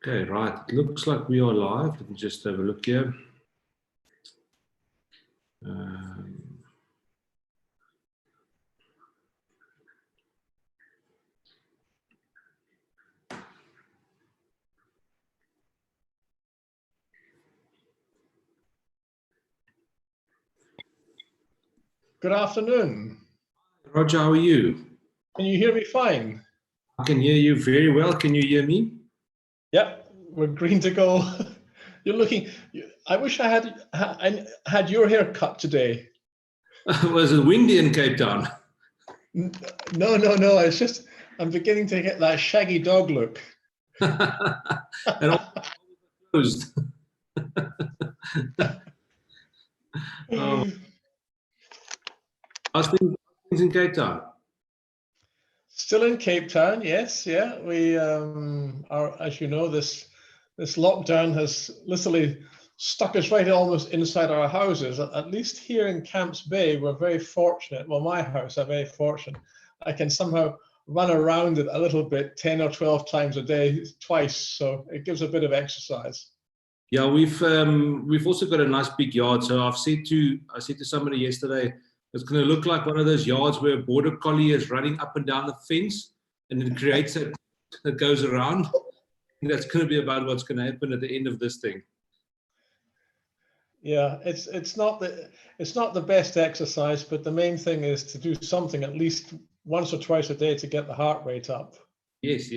Okay, right. It looks like we are live. Let me just have a look here. Good afternoon. Roger, how are you? Can you hear me fine? I can hear you very well. Can you hear me? Yep, we're green to go. You're looking. I wish I had your hair cut today. Was it windy in Cape Town? No. It's just I'm beginning to get that shaggy dog look. And all closed. How's things in Cape Town? Still in Cape Town, yes, yeah. We are, as you know, this lockdown has literally stuck us right almost inside our houses. At least here in Camps Bay, we're very fortunate. Well, my house, I'm very fortunate. I can somehow run around it a little bit 10 or 12 times a day, twice. So it gives a bit of exercise. Yeah, we've also got a nice big yard. So I said to somebody yesterday, it's going to look like one of those yards where a border collie is running up and down the fence, and it creates a that goes around. And that's going to be about what's going to happen at the end of this thing. Yeah, it's not the best exercise, but the main thing is to do something at least once or twice a day to get the heart rate up. Yes,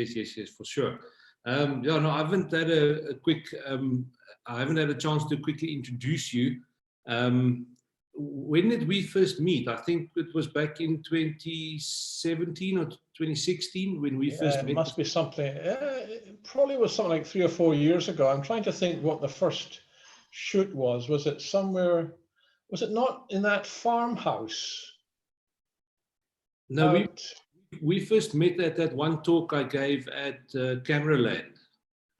for sure. Yeah, no, I haven't had I haven't had a chance to quickly introduce you. When did we first meet? I think it was back in 2017 or 2016 when we first met. It must be something. It probably was something like 3 or 4 years ago. I'm trying to think what the first shoot was. Was it somewhere? Was it not in that farmhouse? No, we first met at that one talk I gave at Cameraland.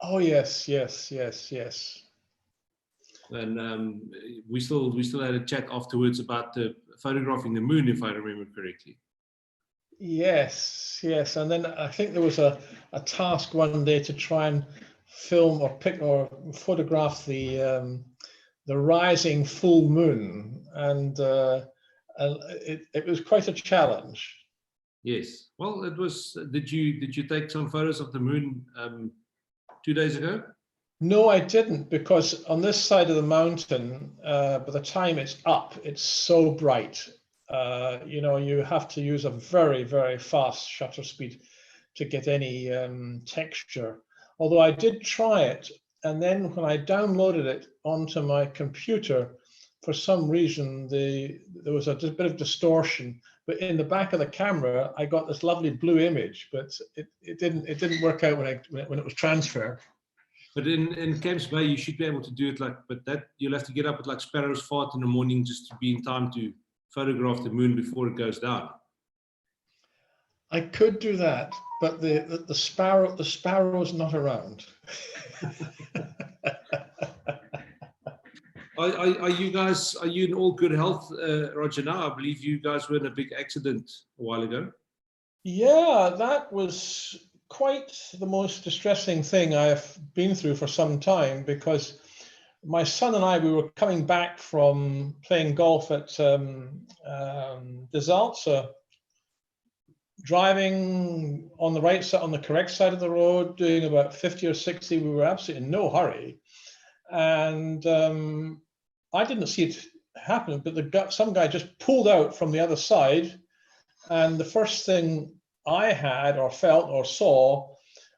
Oh yes. And we still had a chat afterwards about the photographing the moon, if I remember correctly. Yes. And then I think there was a task one day to try and film or pick or photograph the rising full moon, and it was quite a challenge. Yes. Well, it was. Did you take some photos of the moon 2 days ago? No, I didn't, because on this side of the mountain, by the time it's up, it's so bright. You have to use a very, very fast shutter speed to get any texture. Although I did try it, and then when I downloaded it onto my computer, for some reason there was a bit of distortion. But in the back of the camera, I got this lovely blue image, but it didn't work out when it was transferred. But in Camps Bay, you should be able to do it but that you'll have to get up at like sparrow's fart in the morning just to be in time to photograph the moon before it goes down. I could do that, but the sparrow's not around. Are you in all good health, Roger? Now I believe you guys were in a big accident a while ago. Yeah, that was quite the most distressing thing I've been through for some time, because my son and I, we were coming back from playing golf at Desalza, driving on the right side, on the correct side of the road, doing about 50 or 60. We were absolutely in no hurry. And I didn't see it happen, but some guy just pulled out from the other side. And the first thing I had or felt or saw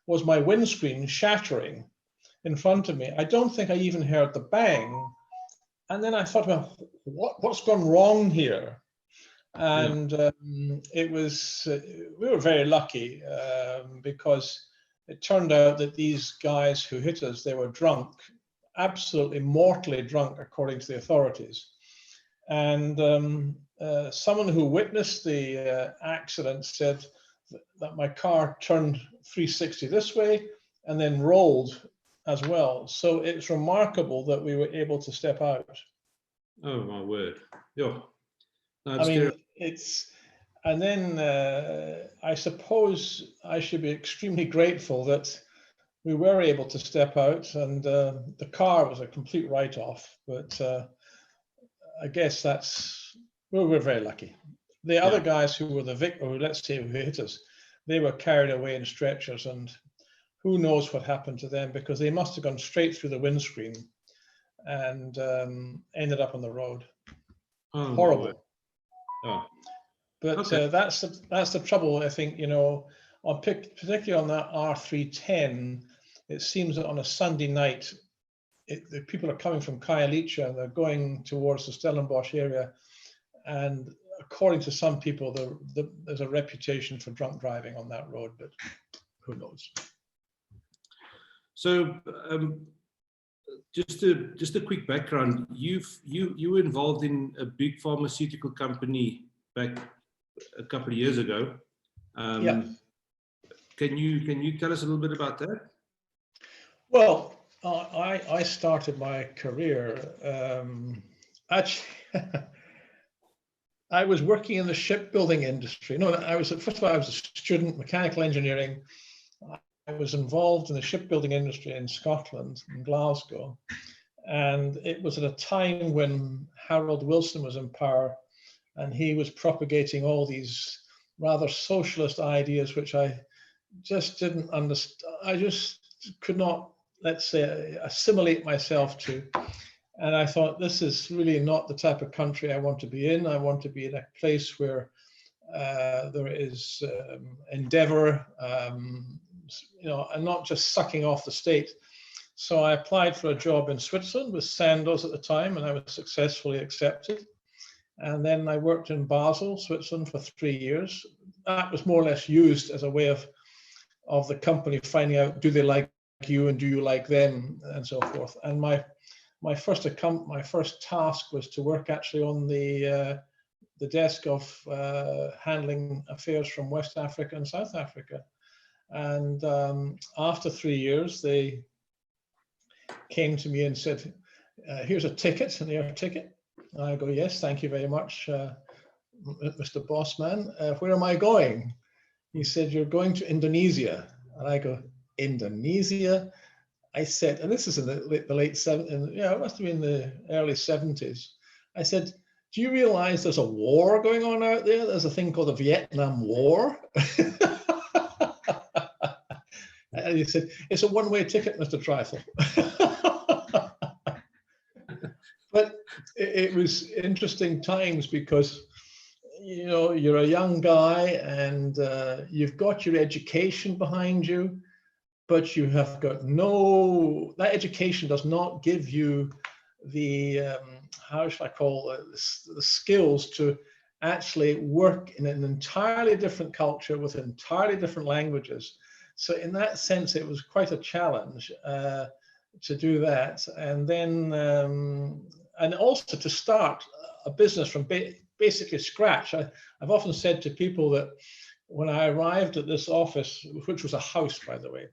was my windscreen shattering in front of me. I don't think I even heard the bang. And then I thought, well, what's gone wrong here? And we were very lucky because it turned out that these guys who hit us, they were drunk, absolutely mortally drunk, according to the authorities. And someone who witnessed the accident said that my car turned 360 this way and then rolled as well. So it's remarkable that we were able to step out. Oh my word! Yeah, no, I mean, terrible. And then I suppose I should be extremely grateful that we were able to step out, and the car was a complete write-off. But I guess we were very lucky. The other guys who were the victim, or let's say who hit us, they were carried away in stretchers, and who knows what happened to them, because they must have gone straight through the windscreen and ended up on the road. Oh, Horrible. Oh. But Okay. that's the trouble, I think, you know, particularly on that R310, it seems that on a Sunday night, the people are coming from Khayelitsha and they're going towards the Stellenbosch area. And according to some people, there's a reputation for drunk driving on that road, but who knows? So just a quick background. You were involved in a big pharmaceutical company back a couple of years ago. Yeah. Can you tell us a little bit about that? Well, I started my career actually. I was working in the shipbuilding industry. No, first of all, I was a student, mechanical engineering. I was involved in the shipbuilding industry in Scotland, in Glasgow. And it was at a time when Harold Wilson was in power, and he was propagating all these rather socialist ideas, which I just didn't understand. I just could not, let's say, assimilate myself to. And I thought, this is really not the type of country I want to be in. I want to be in a place where there is endeavor, you know, and not just sucking off the state. So I applied for a job in Switzerland with Sandoz at the time, and I was successfully accepted. And then I worked in Basel, Switzerland, for 3 years. That was more or less used as a way of the company finding out, do they like you and do you like them, and so forth. And my first task was to work actually on the desk of handling affairs from West Africa and South Africa. And after 3 years, they came to me and said, here's a ticket, an air ticket. And I go, yes, thank you very much, Mr. Bossman. Where am I going? He said, you're going to Indonesia. And I go, Indonesia? I said, and this is in the late 70s, yeah, it must have been the early 70s. I said, do you realize there's a war going on out there? There's a thing called the Vietnam War. And he said, it's a one-way ticket, Mr. Trythall. But it was interesting times because, you know, you're a young guy and you've got your education behind you, but you have got that education does not give you the, how should I call it, the skills to actually work in an entirely different culture with entirely different languages. So in that sense, it was quite a challenge to do that. And then, and also to start a business from basically scratch. I've often said to people that when I arrived at this office, which was a house, by the way,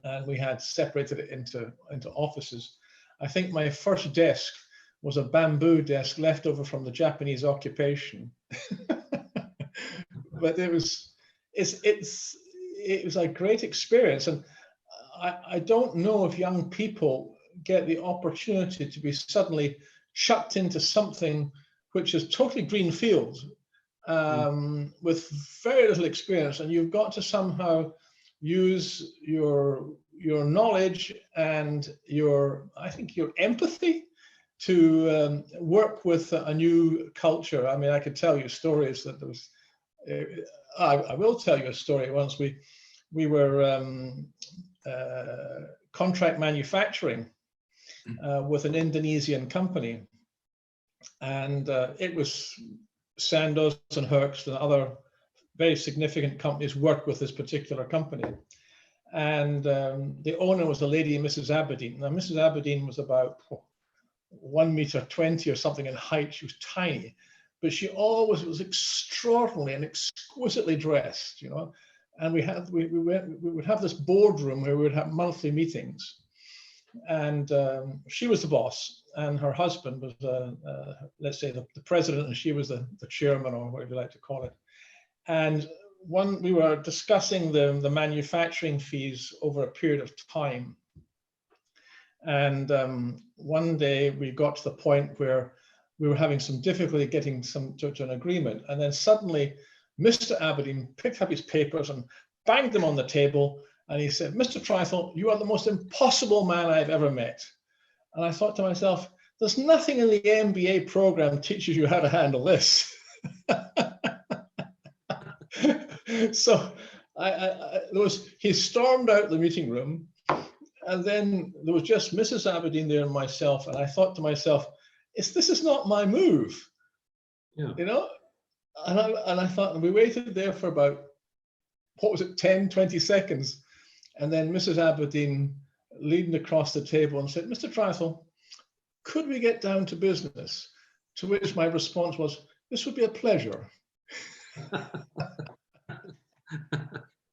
and we had separated it into offices, I think my first desk was a bamboo desk left over from the Japanese occupation. But it was a great experience. And I don't know if young people get the opportunity to be suddenly chucked into something which is totally green field with very little experience. And you've got to somehow use your knowledge and I think your empathy to work with a new culture. I mean, I could tell you stories that there was, I will tell you a story. Once we were contract manufacturing with an Indonesian company, and it was Sandoz and Herx and other very significant companies worked with this particular company. And the owner was a lady, Mrs. Aberdeen. Now, Mrs. Aberdeen was about 1.20 meters or something in height. She was tiny, but she always was extraordinarily and exquisitely dressed, you know. And we would have this boardroom where we would have monthly meetings. And she was the boss, and her husband was, let's say, the president, and she was the chairman, or whatever you like to call it. And we were discussing the manufacturing fees over a period of time. And one day we got to the point where we were having some difficulty getting to an agreement. And then suddenly Mr. Aberdeen picked up his papers and banged them on the table. And he said, "Mr. Trythall, you are the most impossible man I've ever met." And I thought to myself, there's nothing in the MBA program teaches you how to handle this. So he stormed out the meeting room, and then there was just Mrs. Aberdeen there and myself. And I thought to myself, this is not my move, Yeah. you know? And I thought, and we waited there for about, 10, 20 seconds. And then Mrs. Aberdeen leaned across the table and said, "Mr. Trythall, could we get down to business?" To which my response was, "This would be a pleasure."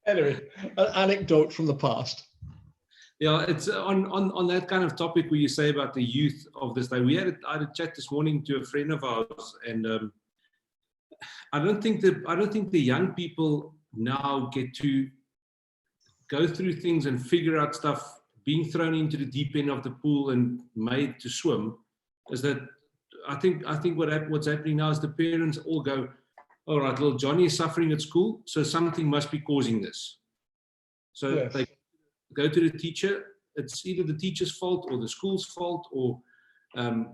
Anyway, an anecdote from the past. Yeah, it's on that kind of topic where you say about the youth of this day. I had a chat this morning to a friend of ours, and I don't think the young people now get to go through things and figure out stuff being thrown into the deep end of the pool and made to swim. Is that I think what's happening now is the parents all go, "All right, little Johnny is suffering at school, so something must be causing this." So Yes. they go to the teacher. It's either the teacher's fault or the school's fault or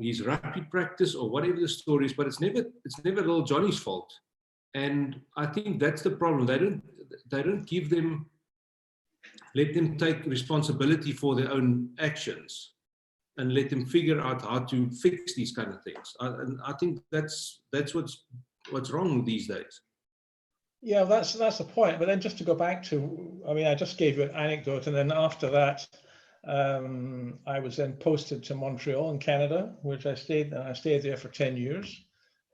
his rugby practice or whatever the story is, but it's never little Johnny's fault. And I think that's the problem. They don't give them, let them take responsibility for their own actions and let them figure out how to fix these kind of things. And I think that's what's wrong these days. Yeah, that's the point. But then just to go back to, I mean, I just gave you an anecdote, and then after that, I was then posted to Montreal in Canada, which I stayed there for 10 years.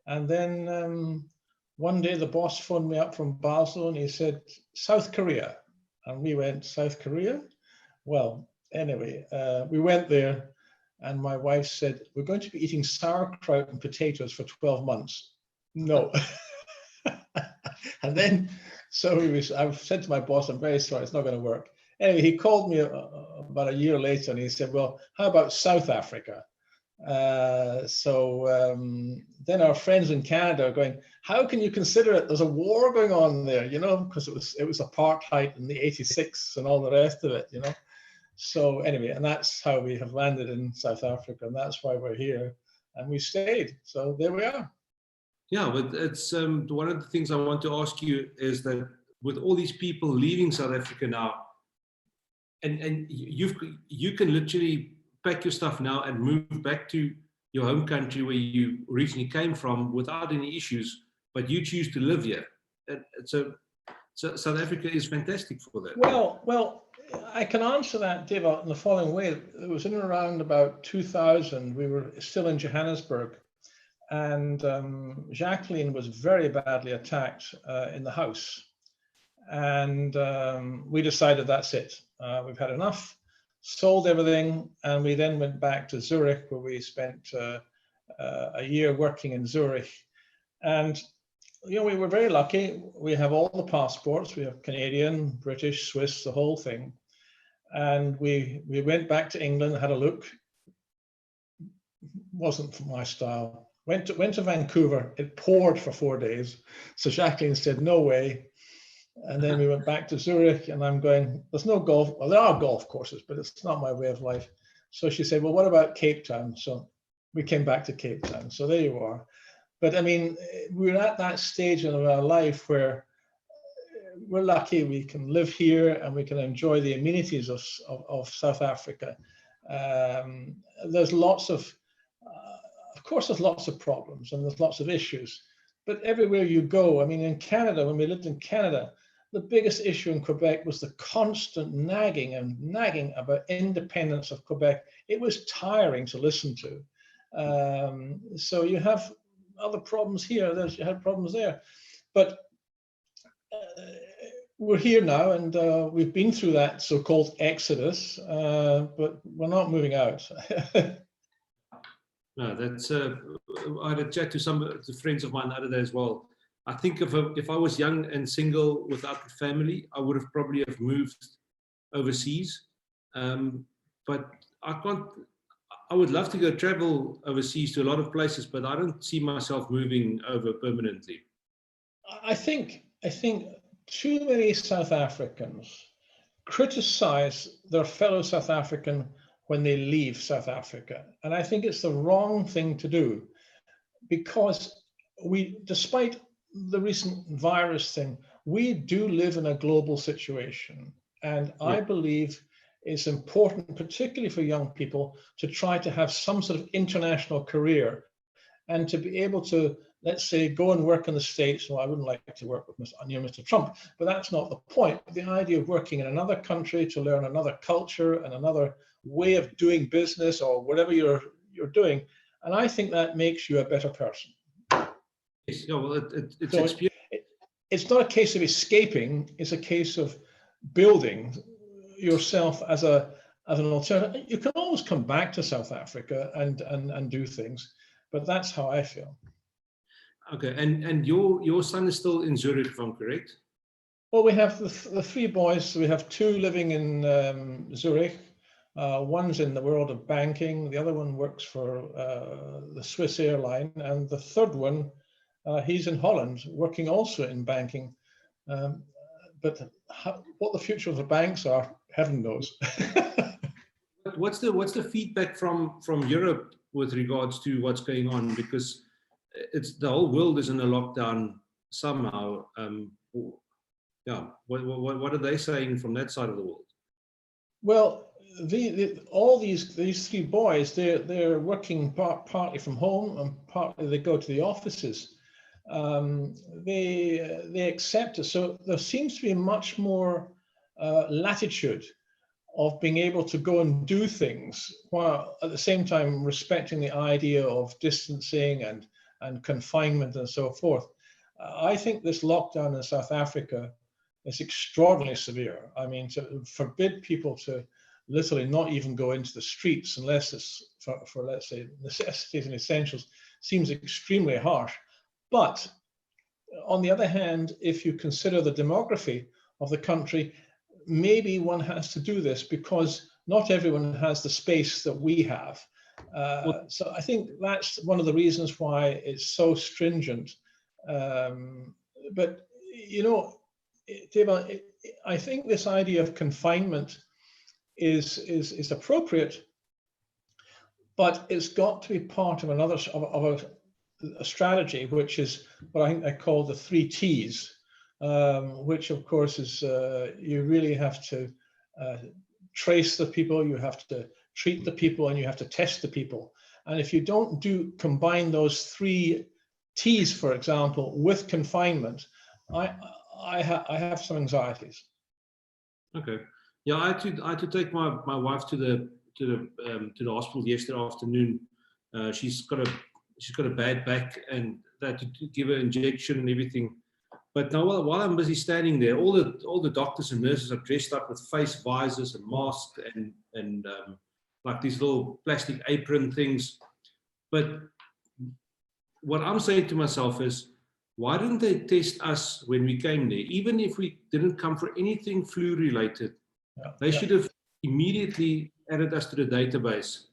And then one day the boss phoned me up from Basel and he said, "South Korea." And we went, "South Korea?" Well, anyway, we went there and my wife said, "We're going to be eating sauerkraut and potatoes for 12 months. No. And then, I said to my boss, "I'm very sorry, it's not going to work." Anyway, he called me about a year later and he said, "Well, how about South Africa?" Then our friends in Canada are going, "How can you consider it? There's a war going on there, you know, because it was apartheid in the 86 and all the rest of it, you know." So anyway, and that's how we have landed in South Africa, and that's why we're here, and we stayed. So there we are. Yeah, but it's one of the things I want to ask you is that with all these people leaving South Africa now, and you can literally pack your stuff now and move back to your home country where you originally came from without any issues, but you choose to live here. And so South Africa is fantastic for that. Well, I can answer that, Dave, in the following way. It was in around about 2000. We were still in Johannesburg, and Jacqueline was very badly attacked in the house. And we decided that's it. We've had enough, sold everything, and we then went back to Zurich, where we spent a year working in Zurich. And you know, we were very lucky. We have all the passports. We have Canadian, British, Swiss, the whole thing. And we went back to England, had a look. Wasn't my style. Went to Vancouver. It poured for 4 days. So Jacqueline said, "No way." And then we went back to Zurich, and I'm going, "There's no golf." Well, there are golf courses, but it's not my way of life. So she said, "Well, what about Cape Town?" So we came back to Cape Town. So there you are. But I mean, we're at that stage in our life where we're lucky we can live here and we can enjoy the amenities of South Africa. There's lots of course, there's lots of problems and there's lots of issues. But everywhere you go, I mean, in Canada, when we lived in Canada, the biggest issue in Quebec was the constant nagging about independence of Quebec. It was tiring to listen to. So you have other problems here, you have problems there. But we're here now, and we've been through that so-called exodus, but we're not moving out. No, that's. I had a chat to some friends of mine the other day as well, I think if I was young and single without a family, I would have probably have moved overseas. But I can't. I would love to go travel overseas to a lot of places, but I don't see myself moving over permanently. I think too many South Africans criticize their fellow South African when they leave South Africa. And I think it's the wrong thing to do, because despite the recent virus thing, we do live in a global situation. And I believe it's important, particularly for young people, to try to have some sort of international career and to be able to, let's say, go and work in the States. Well, I wouldn't like to work with Mr. Trump, but that's not the point. The idea of working in another country to learn another culture and another way of doing business or whatever you're doing, and I think that makes you a better person. Yes, yeah, well, it's not a case of escaping, it's a case of building yourself as an alternative. You can always come back to South Africa and do things, but that's how I feel. Okay, and your son is still in Zurich, if I'm correct? Well, we have the three boys. We have two living in Zurich. One's in the world of banking. The other one works for the Swiss airline, and the third one, he's in Holland, working also in banking. But what the future of the banks are, heaven knows. What's the feedback from Europe with regards to what's going on? Because it's the whole world is in a lockdown somehow. Yeah, what are they saying from that side of the world? Well, all these three boys, they're working partly from home and partly they go to the offices. They accept it. So there seems to be much more latitude of being able to go and do things while at the same time respecting the idea of distancing and confinement and so forth. I think this lockdown in South Africa is extraordinarily severe. I mean, to forbid people to literally not even go into the streets unless it's for let's say, necessities and essentials seems extremely harsh. But on the other hand, if you consider the demography of the country, maybe one has to do this because not everyone has the space that we have. So I think that's one of the reasons why it's so stringent. But, you know, Dave, I think this idea of confinement is appropriate, but it's got to be part of a strategy, which is what I think I call the 3 T's, which of course is you really have to trace the people, you have to treat the people, and you have to test the people. And if you don't combine those 3 T's, for example, with confinement, I have some anxieties. Okay. Yeah, I had to take my wife to the hospital yesterday afternoon. She's got a bad back, and they had to give her an injection and everything. But now, while I'm busy standing there, all the doctors and nurses are dressed up with face visors and masks and like these little plastic apron things. But what I'm saying to myself is, why didn't they test us when we came there? Even if we didn't come for anything flu related, they should have immediately added us to the database.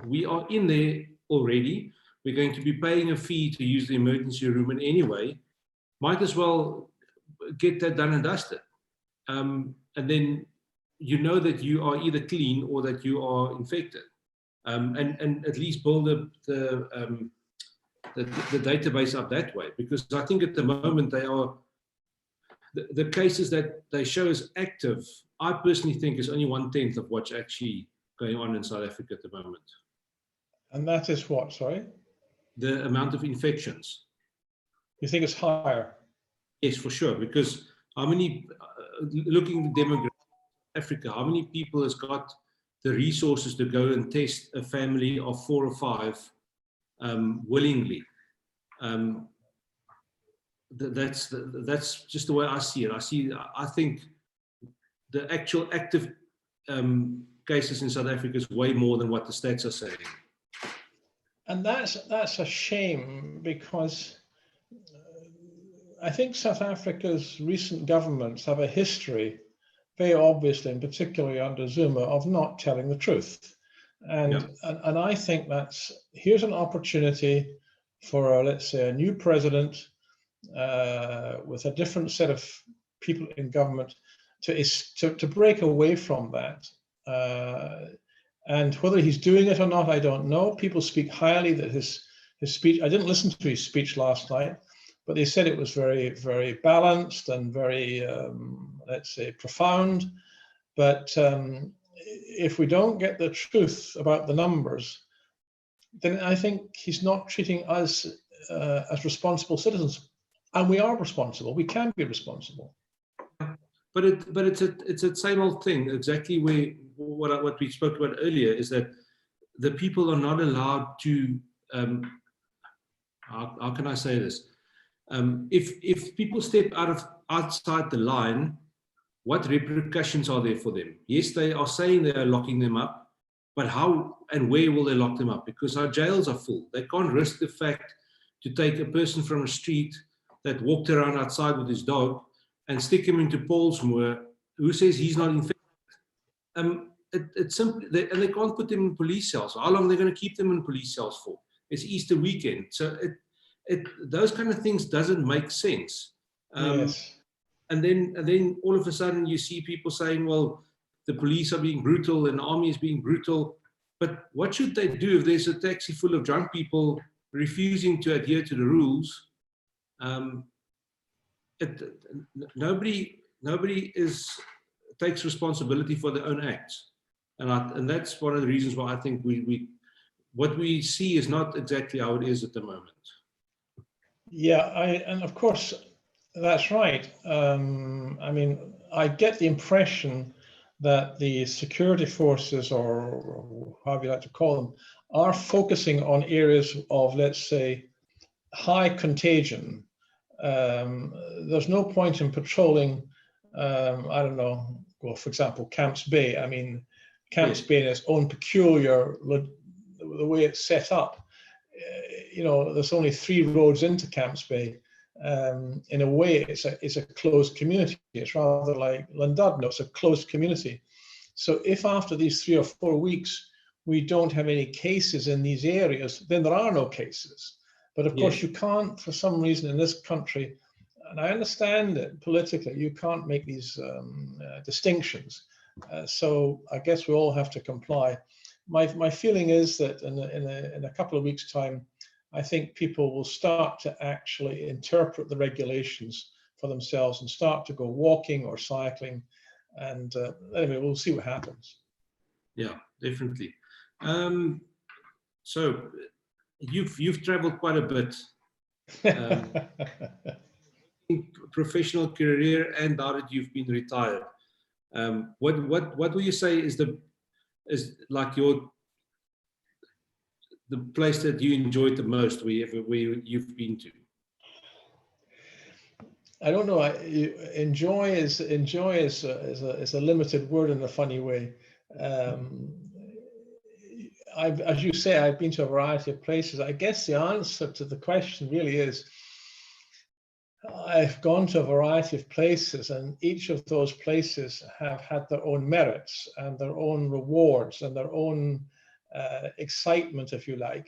We are in there already. We're going to be paying a fee to use the emergency room, and anyway, might as well get that done and dusted. And then you know that you are either clean or that you are infected, and at least build the database up that way. Because I think at the moment they are the cases that they show as active. I personally think is only 1/10 of what's actually going on in South Africa at the moment. And that is what, sorry? The amount of infections. You think it's higher? Yes, for sure. Because how many, looking at the demographics of Africa, how many people has got the resources to go and test a family of 4 or 5 willingly? That's just the way I see it. I think the actual active cases in South Africa is way more than what the stats are saying. And that's a shame, because I think South Africa's recent governments have a history, very obviously, and particularly under Zuma, of not telling the truth. And I think here's an opportunity for, let's say, a new president with a different set of people in government to break away from that. And whether he's doing it or not, I don't know. People speak highly that his speech, I didn't listen to his speech last night, but they said it was very, very balanced and very, let's say, profound. But if we don't get the truth about the numbers, then I think he's not treating us as responsible citizens. And we are responsible. We can be responsible. But it's a same old thing. Exactly what we spoke about earlier is that the people are not allowed to. How can I say this? If people step outside the line, what repercussions are there for them? Yes, they are saying they are locking them up, but how and where will they lock them up? Because our jails are full. They can't risk the fact to take a person from a street that walked around outside with his dog and stick him into Paulsmoor, who says he's not infected. It's simply, and they can't put them in police cells. How long are they going to keep them in police cells for? It's Easter weekend. So those kind of things doesn't make sense. Yes. And then all of a sudden you see people saying, well, the police are being brutal and the army is being brutal. But what should they do if there's a taxi full of drunk people refusing to adhere to the rules? Nobody takes responsibility for their own acts. And that's one of the reasons why I think what we see is not exactly how it is at the moment. Yeah, and of course, that's right. I mean, I get the impression that the security forces, or however you like to call them, are focusing on areas of, let's say, high contagion. There's no point in patrolling, I don't know, well, for example, Camps Bay. I mean, Camps Bay in its own peculiar, the way it's set up, there's only 3 roads into Camps Bay. In a way, it's a closed community. It's rather like Llandudno, it's a closed community. So if after these 3 or 4 weeks, we don't have any cases in these areas, then there are no cases. But of course, you can't, for some reason in this country, and I understand it politically, you can't make these distinctions. So I guess we all have to comply. My feeling is that in a couple of weeks' time, I think people will start to actually interpret the regulations for themselves and start to go walking or cycling. And anyway, we'll see what happens. Yeah, definitely. So you've traveled quite a bit, professional career, and now that you've been retired. What will you say is like the place that you enjoyed the most where you've been to? I don't know. Enjoy is a limited word in a funny way. As you say, I've been to a variety of places. I guess the answer to the question really is I've gone to a variety of places, and each of those places have had their own merits and their own rewards and their own excitement, if you like.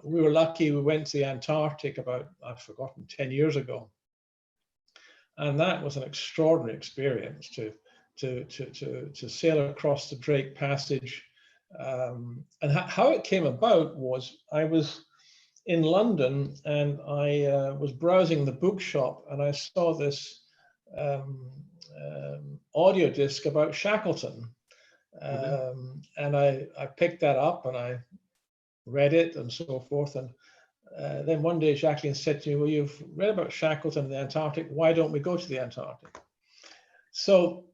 We were lucky. We went to the Antarctic about, I've forgotten, 10 years ago, and that was an extraordinary experience to sail across the Drake Passage. And how it came about was I was in London and I was browsing the bookshop and I saw this audio disc about Shackleton. And I picked that up and I read it and so forth. And then one day Jacqueline said to me, well, you've read about Shackleton in the Antarctic. Why don't we go to the Antarctic? So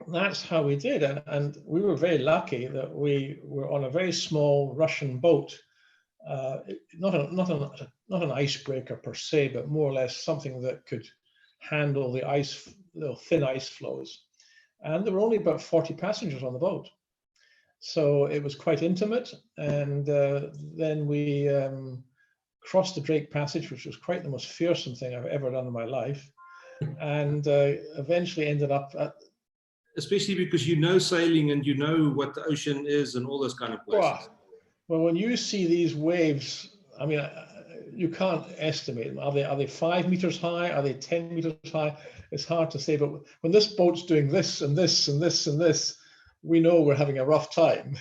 that's how we did. And we were very lucky that we were on a very small Russian boat. Not an icebreaker per se, but more or less something that could handle the thin ice flows. And there were only about 40 passengers on the boat. So it was quite intimate. And then we crossed the Drake Passage, which was quite the most fearsome thing I've ever done in my life, and eventually ended up at... Especially because you know sailing and you know what the ocean is and all those kind of places. Well, when you see these waves, I mean, you can't estimate them. Are they 5 meters high? Are they 10 meters high? It's hard to say. But when this boat's doing this and this and this and this, we know we're having a rough time.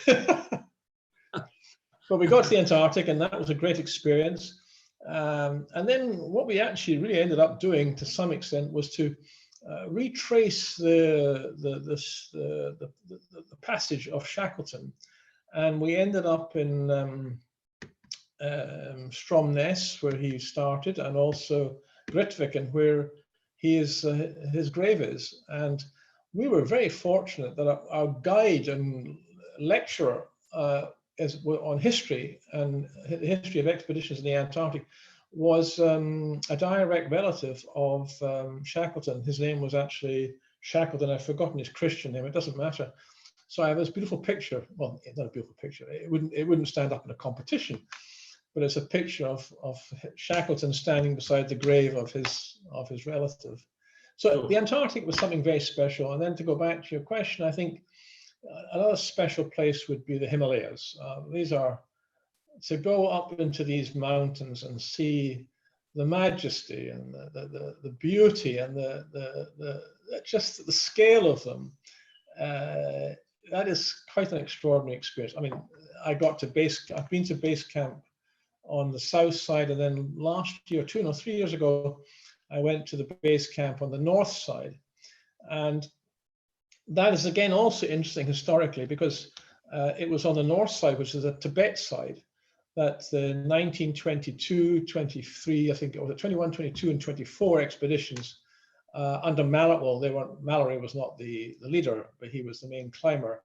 But we got to the Antarctic, and that was a great experience. And then what we actually really ended up doing, to some extent, was to retrace the passage of Shackleton, and we ended up in Stromness, where he started, and also Grytviken, where his grave is. And we were very fortunate that our guide and lecturer on history and the history of expeditions in the Antarctic was a direct relative of Shackleton. His name was actually Shackleton. I've forgotten his Christian name. It doesn't matter. So I have this beautiful picture. Well, it's not a beautiful picture. It wouldn't stand up in a competition, but it's a picture of Shackleton standing beside the grave of his relative. So the Antarctic was something very special. And then to go back to your question, I think another special place would be the Himalayas. These are, to go up into these mountains and see the majesty and the beauty and just the scale of them. That is quite an extraordinary experience. I mean, I've been to base camp on the south side, and then last year, 3 years ago, I went to the base camp on the north side. And that is again also interesting historically, because it was on the north side, which is the Tibet side, that the 1922, 23, I think it was the 21, 22, and 24 expeditions under Mallory. Mallory was not the leader, but he was the main climber.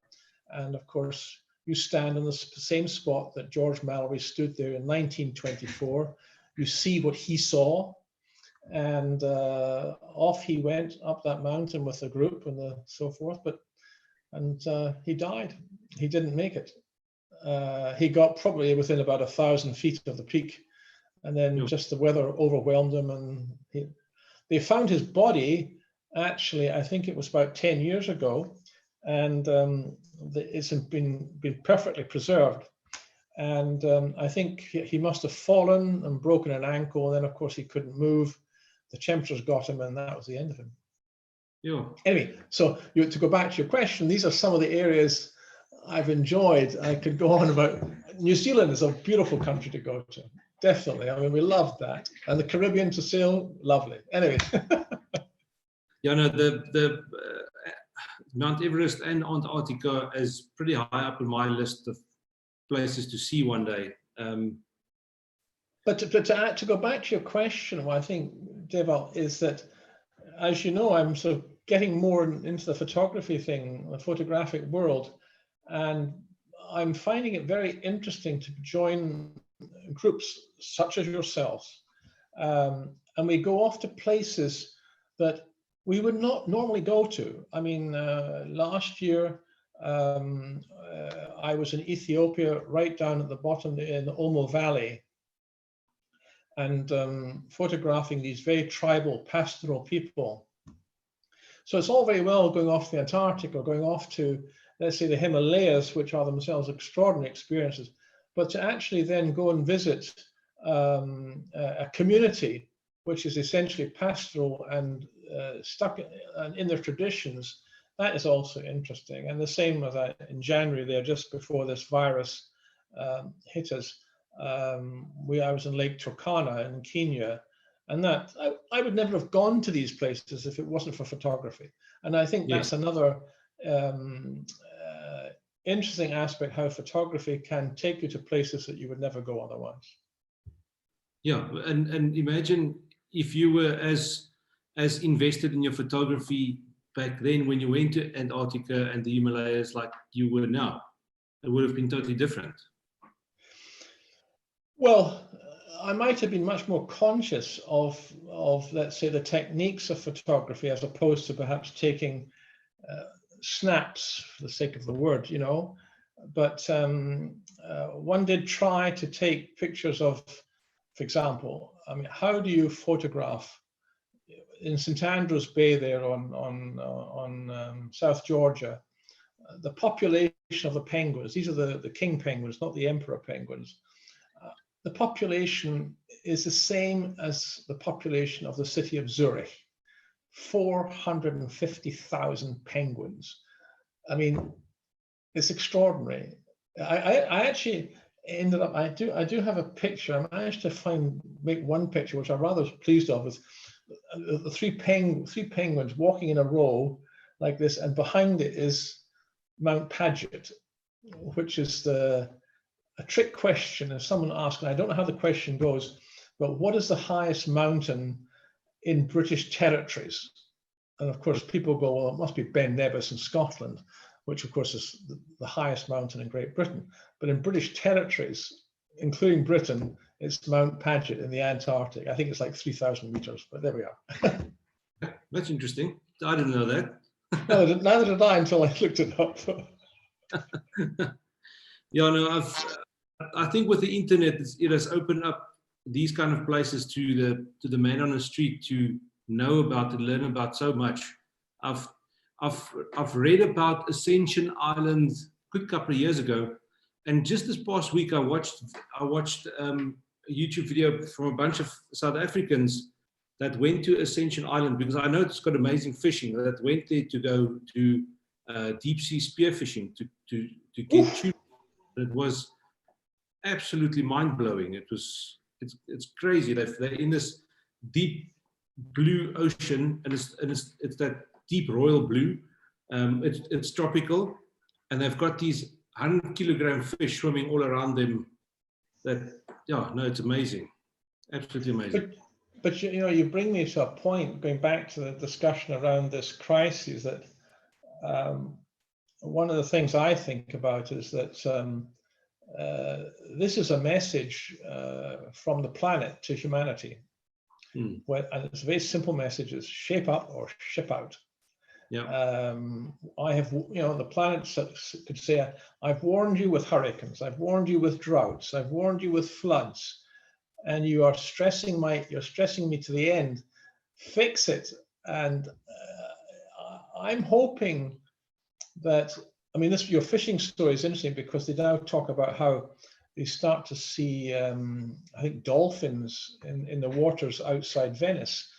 And of course, you stand in the same spot that George Mallory stood there in 1924. You see what he saw, and off he went up that mountain with the group and so forth. And he died. He didn't make it. He got probably within about 1,000 feet of the peak, and then just the weather overwhelmed him, and they found his body, actually, I think it was about 10 years ago, and it's been perfectly preserved. And I think he must have fallen and broken an ankle, and then of course he couldn't move. The temperatures got him, and that was the end of him. Yeah. Anyway, so to go back to your question, these are some of the areas I've enjoyed. I could go on about. New Zealand is a beautiful country to go to. Definitely. I mean, we loved that. And the Caribbean to sail, lovely. Anyway. Yeah, no, the Mount Everest and Antarctica is pretty high up on my list of places to see one day. But to go back to your question, what I think, Deval, is that, as you know, I'm sort of getting more into the photography thing, the photographic world, and I'm finding it very interesting to join groups such as yourselves, and we go off to places that we would not normally go to. I mean, last year I was in Ethiopia, right down at the bottom in the Omo Valley, and photographing these very tribal, pastoral people. So it's all very well going off to the Antarctic or going off to, let's say, the Himalayas, which are themselves extraordinary experiences, but to actually then go and visit a community which is essentially pastoral and stuck in their traditions, that is also interesting. And the same as in January there, just before this virus hit us, I was in Lake Turkana in Kenya, and that I would never have gone to these places if it wasn't for photography. And I think that's another interesting aspect, how photography can take you to places that you would never go otherwise. Yeah, and imagine if you were as invested in your photography back then when you went to Antarctica and the Himalayas like you were now. It would have been totally different. Well, I might have been much more conscious of let's say, the techniques of photography, as opposed to perhaps taking snaps for the sake of the word, you know. But one did try to take pictures of for example, I mean, how do you photograph in St Andrews Bay there on South Georgia, the population of the penguins? These are the king penguins, not the emperor penguins. The population is the same as the population of the city of Zurich, 450,000 penguins. I mean, it's extraordinary. I actually ended up, I do have a picture. I managed to make one picture, which I'm rather pleased of, is the three penguins walking in a row like this, and behind it is Mount Paget, which is a trick question. If someone asks, and I don't know how the question goes, but what is the highest mountain in British territories? And of course, people go, well, it must be Ben Nevis in Scotland, which of course is the highest mountain in Great Britain. But in British territories, including Britain, it's Mount Paget in the Antarctic. I think it's like 3,000 meters, but there we are. That's interesting. I didn't know that. No, neither did I until I looked it up. Yeah, no, I think with the internet, it has opened up these kind of places to the man on the street to know about and learn about so much. I've read about Ascension Island a good couple of years ago, and just this past week I watched a YouTube video from a bunch of South Africans that went to Ascension Island, because I know it's got amazing fishing, that went there to go to deep sea spearfishing to get tuna. It was absolutely mind blowing. It's crazy. They're in this deep blue ocean, and it's that deep royal blue. It's tropical, and they've got these 100-kilogram fish swimming all around them. It's amazing, absolutely amazing. But you bring me to a point, going back to the discussion around this crisis, that one of the things I think about is that this is a message from the planet to humanity. And it's a very simple message: is shape up or ship out. Yeah. I have, the planet could say, I've warned you with hurricanes, I've warned you with droughts, I've warned you with floods, and you are stressing me to the end. Fix it. And I'm hoping that, I mean, your fishing story is interesting, because they now talk about how they start to see, I think, dolphins in the waters outside Venice,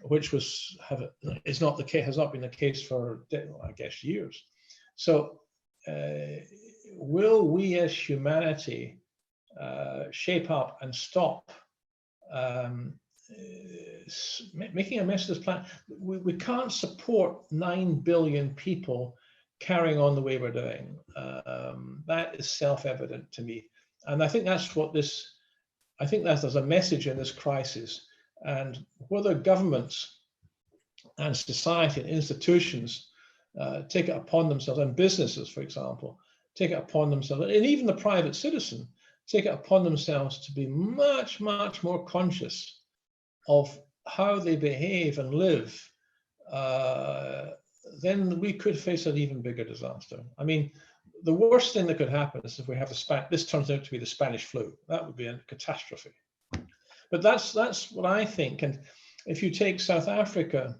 which has not been the case for, I guess, years. So will we as humanity shape up and stop making a mess of this planet? We can't support 9 billion people carrying on the way we're doing. That is self-evident to me. And I think that's there's a message in this crisis. And whether governments and society and institutions take it upon themselves, and businesses, for example, take it upon themselves, and even the private citizen, take it upon themselves to be much, much more conscious of how they behave and live, then we could face an even bigger disaster. I mean, the worst thing that could happen is if we have this turns out to be the Spanish flu. That would be a catastrophe. But that's what I think. And if you take South Africa,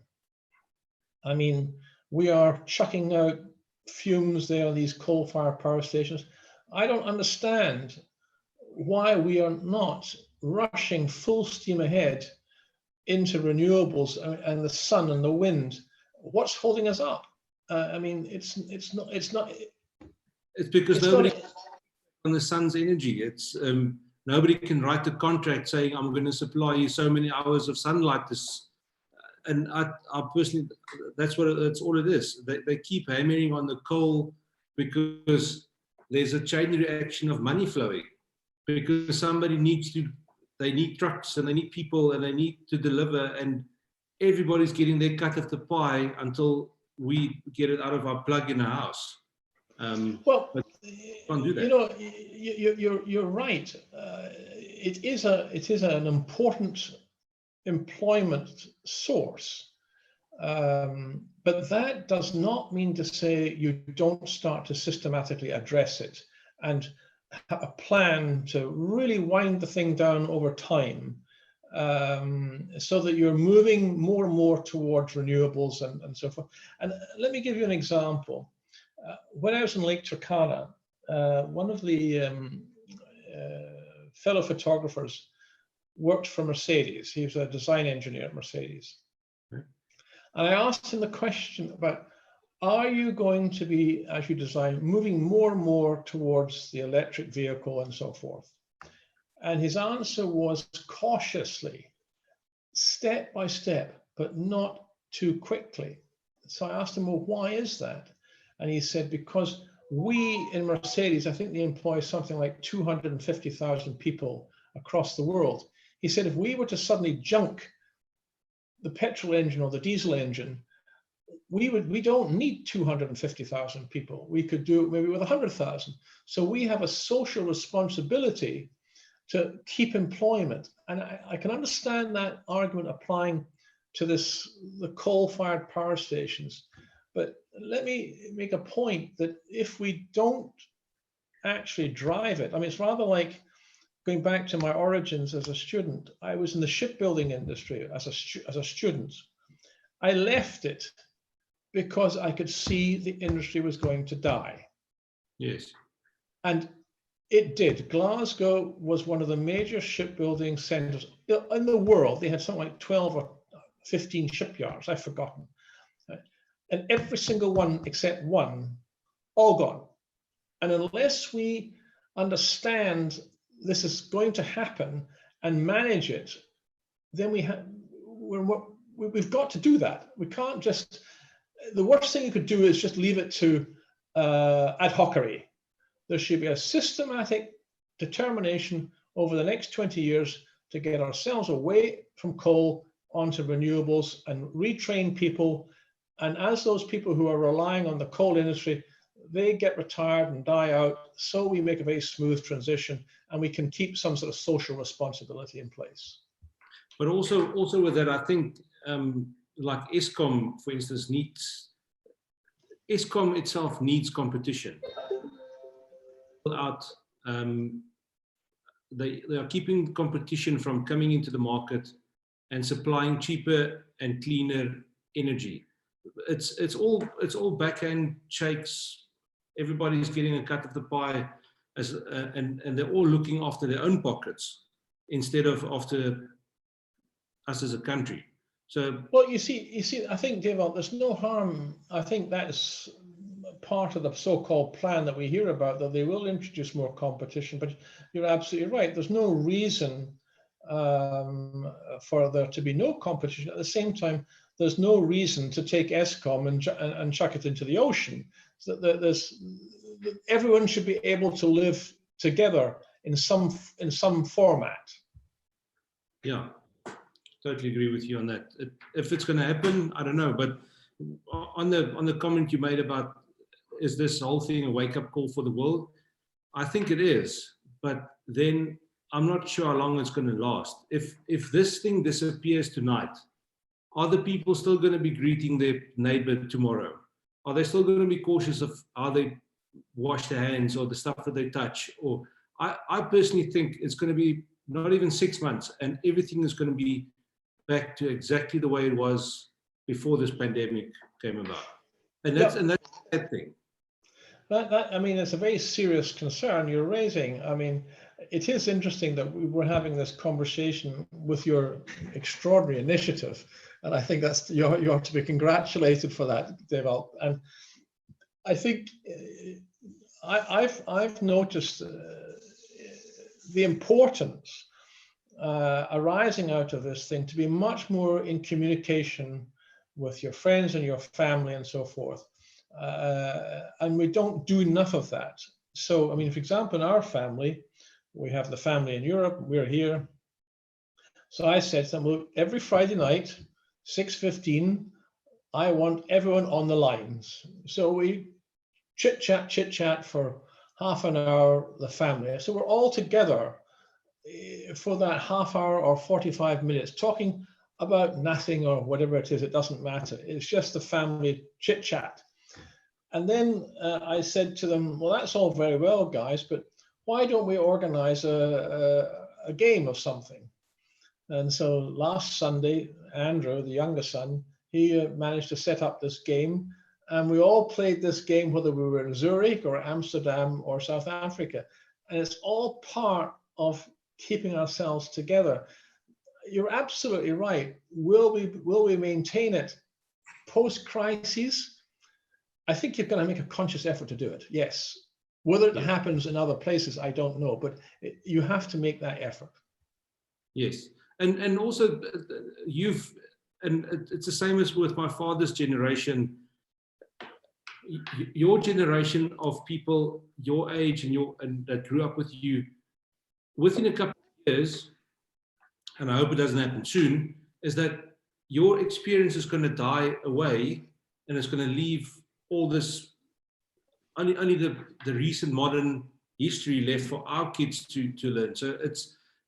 I mean, we are chucking out fumes there on these coal-fired power stations. I don't understand why we are not rushing full steam ahead into renewables and the sun and the wind. What's holding us up? I mean, it's not. It's because nobody on the sun's energy. It's nobody can write a contract saying, I'm going to supply you so many hours of sunlight. And I personally, that's all it is. They keep hammering on the coal because there's a chain reaction of money flowing. Because somebody they need trucks and they need people and they need to deliver, and everybody's getting their cut of the pie until we get it out of our plug in our house. Well, can't do that. You're right. It is an important employment source, but that does not mean to say you don't start to systematically address it. And a plan to really wind the thing down over time, so that you're moving more and more towards renewables and so forth. And let me give you an example. When I was in Lake Turkana, one of the fellow photographers worked for Mercedes. He was a design engineer at Mercedes. And I asked him the question about, are you going to be, as you design, moving more and more towards the electric vehicle and so forth? And his answer was cautiously, step by step, but not too quickly. So I asked him, well, why is that? And he said, because we in Mercedes, I think they employ something like 250,000 people across the world. He said, if we were to suddenly junk the petrol engine or the diesel engine, we don't need 250,000 people. We could do it maybe with 100,000. So we have a social responsibility to keep employment. And I can understand that argument applying to the coal-fired power stations. But let me make a point that if we don't actually drive it, I mean, it's rather like going back to my origins as a student. I was in the shipbuilding industry as a student. I left it because I could see the industry was going to die. Yes. And it did. Glasgow was one of the major shipbuilding centers in the world. They had something like 12 or 15 shipyards, I've forgotten. And every single one except one, all gone. And unless we understand this is going to happen and manage it, then we've got to do that. We can't just, the worst thing you could do is just leave it to ad hocery. There should be a systematic determination over the next 20 years to get ourselves away from coal onto renewables and retrain people. And as those people who are relying on the coal industry, they get retired and die out, so we make a very smooth transition and we can keep some sort of social responsibility in place. But also with that, I think like Eskom, for instance, Eskom itself needs competition. They are keeping competition from coming into the market and supplying cheaper and cleaner energy. It's all backhand shakes. Everybody's getting a cut of the pie, and they're all looking after their own pockets instead of after us as a country. So, well, you see, I think, Dave, there's no harm. I think that's part of the so-called plan that we hear about, that they will introduce more competition. But you're absolutely right. There's no reason for there to be no competition. At the same time, there's no reason to take Eskom and chuck it into the ocean. So everyone should be able to live together in some format. Yeah, totally agree with you on that. If it's going to happen, I don't know. But on the comment you made about, is this whole thing a wake-up call for the world? I think it is, but then I'm not sure how long it's going to last. If this thing disappears tonight, are the people still going to be greeting their neighbor tomorrow? Are they still going to be cautious of how they wash their hands or the stuff that they touch? Or I personally think it's going to be not even 6 months and everything is going to be back to exactly the way it was before this pandemic came about. And that's a bad thing. I mean, it's a very serious concern you're raising. I mean, it is interesting that we were having this conversation with your extraordinary initiative, and I think that's you ought to be congratulated for that, Dave. And I think I've noticed the importance arising out of this thing to be much more in communication with your friends and your family and so forth. And we don't do enough of that. So, I mean, for example, in our family, we have the family in Europe, we're here. So I said to them, well, every Friday night, 6:15, I want everyone on the lines. So we chit chat for half an hour, the family. So we're all together for that half hour or 45 minutes, talking about nothing or whatever it is, it doesn't matter. It's just the family chit chat. And then I said to them, well, that's all very well, guys, but why don't we organize a game of something? And so last Sunday, Andrew, the younger son, he managed to set up this game, and we all played this game, whether we were in Zurich or Amsterdam or South Africa. And it's all part of keeping ourselves together. You're absolutely right. Will we maintain it post-crisis? I think you're going to make a conscious effort to do it, yes. Whether it happens in other places, I don't know, but you have to make that effort. Yes, and also it's the same as with my father's generation. Your generation of people your age and that grew up with you, within a couple of years, and I hope it doesn't happen soon, is that your experience is going to die away, and it's going to leave all this, only the recent modern history left for our kids to learn. So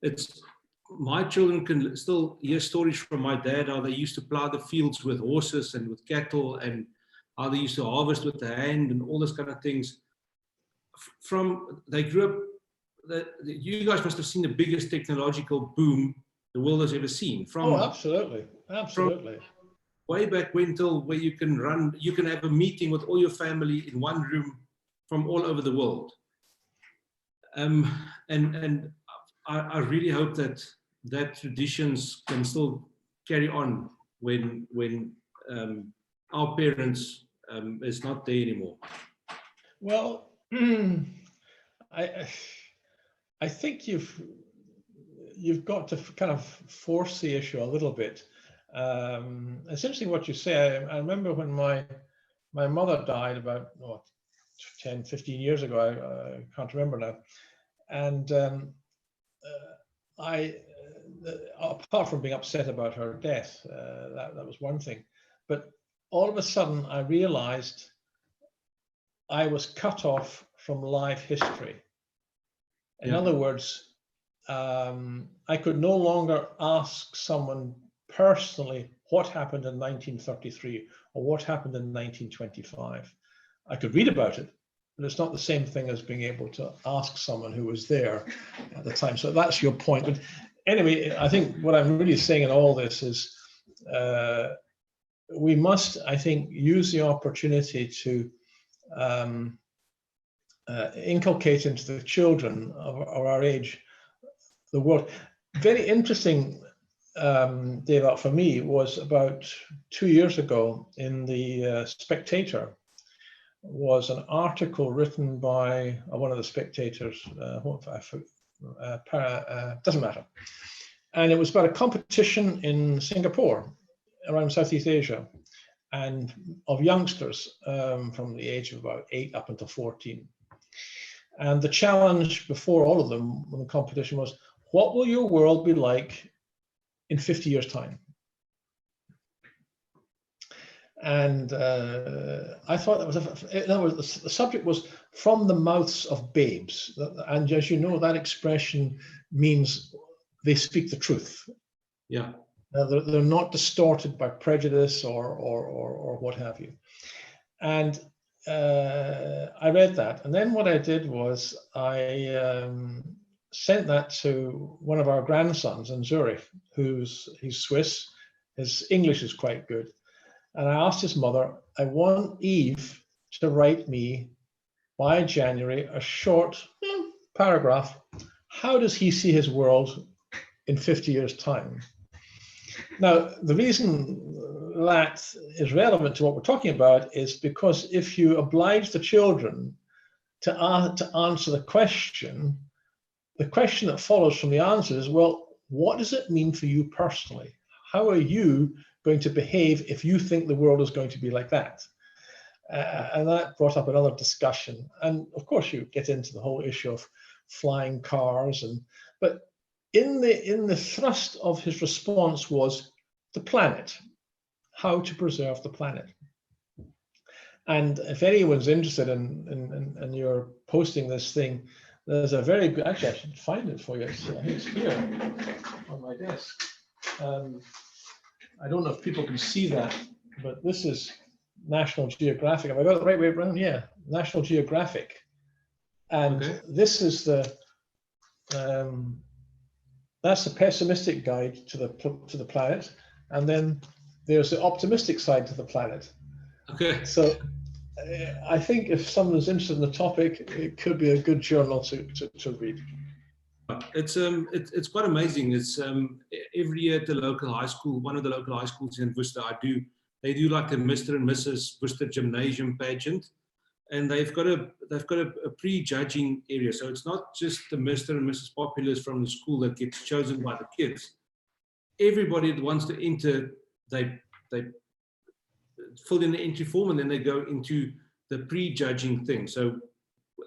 it's my children can still hear stories from my dad, how they used to plow the fields with horses and with cattle, and how they used to harvest with the hand and all those kind of things. They grew up, you guys must have seen the biggest technological boom the world has ever seen. Absolutely. From way back when till where you can have a meeting with all your family in one room from all over the world. And I really hope that traditions can still carry on when our parents is not there anymore. Well, I think you've got to kind of force the issue a little bit. It's interesting what you say. I remember when my mother died about 10, 15 years ago. I can't remember now. And apart from being upset about her death, that was one thing. But all of a sudden, I realized I was cut off from live history. In other words, I could no longer ask someone personally what happened in 1933 or what happened in 1925. I could read about it, but it's not the same thing as being able to ask someone who was there at the time. So that's your point. But anyway, I think what I'm really saying in all this is we must, I think, use the opportunity to inculcate into the children of our age the world. Very interesting, Dave, for me was about 2 years ago in the Spectator was an article written by one of the spectators, doesn't matter. And it was about a competition in Singapore around Southeast Asia and of youngsters from the age of about 8 up until 14. And the challenge before all of them in the competition was, what will your world be like in 50 years' time? And I thought that was, in other words, the subject was from the mouths of babes. And as you know, that expression means they speak the truth. Yeah. They're not distorted by prejudice or what have you. And I read that. And then what I did was I sent that to one of our grandsons in Zurich, he's Swiss. His English is quite good. And I asked his mother, I want Eve to write me by January a short paragraph. How does he see his world in 50 years' time? Now, the reason that is relevant to what we're talking about is because if you oblige the children to answer the question that follows from the answer is, well, what does it mean for you personally? How are you going to behave if you think the world is going to be like that? And that brought up another discussion. And of course, you get into the whole issue of flying cars. But in the thrust of his response was the planet, how to preserve the planet. And if anyone's interested in your posting this thing, there's a very good, actually I should find it for you. I think it's here on my desk. I don't know if people can see that, but this is National Geographic. Have I got it the right way around? Yeah, National Geographic. And Okay. this is that's the pessimistic guide to the planet, and then there's the optimistic side to the planet. Okay. So I think if someone's interested in the topic, it could be a good journal to read. It's quite amazing. It's every year at the local high school, one of the local high schools in Worcester, they do like a Mr. and Mrs. Worcester Gymnasium pageant, and they've got a pre-judging area. So it's not just the Mr. and Mrs. Populars from the school that gets chosen by the kids. Everybody that wants to enter, they fill in the entry form, and then they go into the pre-judging thing. So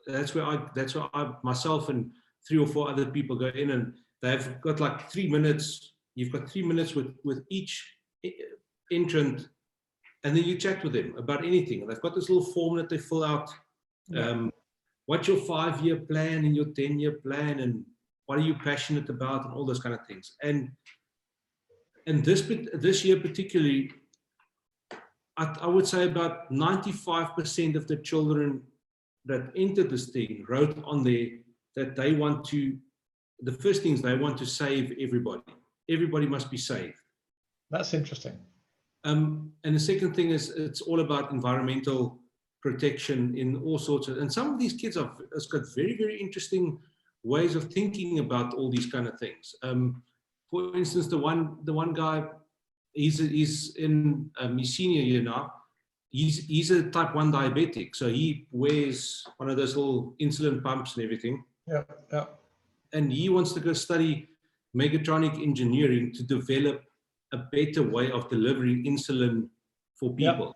that's where I myself and 3 or 4 other people go in, and they've got like 3 minutes. You've got 3 minutes with each entrant, and then you chat with them about anything. And they've got this little form that they fill out. What's your 5-year plan and your 10-year plan, and what are you passionate about, and all those kind of things. And this year particularly, I would say about 95% of the children that entered this thing wrote on there that they want to, the first things they want to save everybody. Everybody must be saved. That's interesting. And the second thing is it's all about environmental protection in all sorts of, and some of these kids have got very, very interesting ways of thinking about all these kind of things. For instance, the one guy, he's in his senior year now. He's a type 1 diabetic, so he wears one of those little insulin pumps and everything. Yeah. And he wants to go study mechatronic engineering to develop a better way of delivering insulin for people.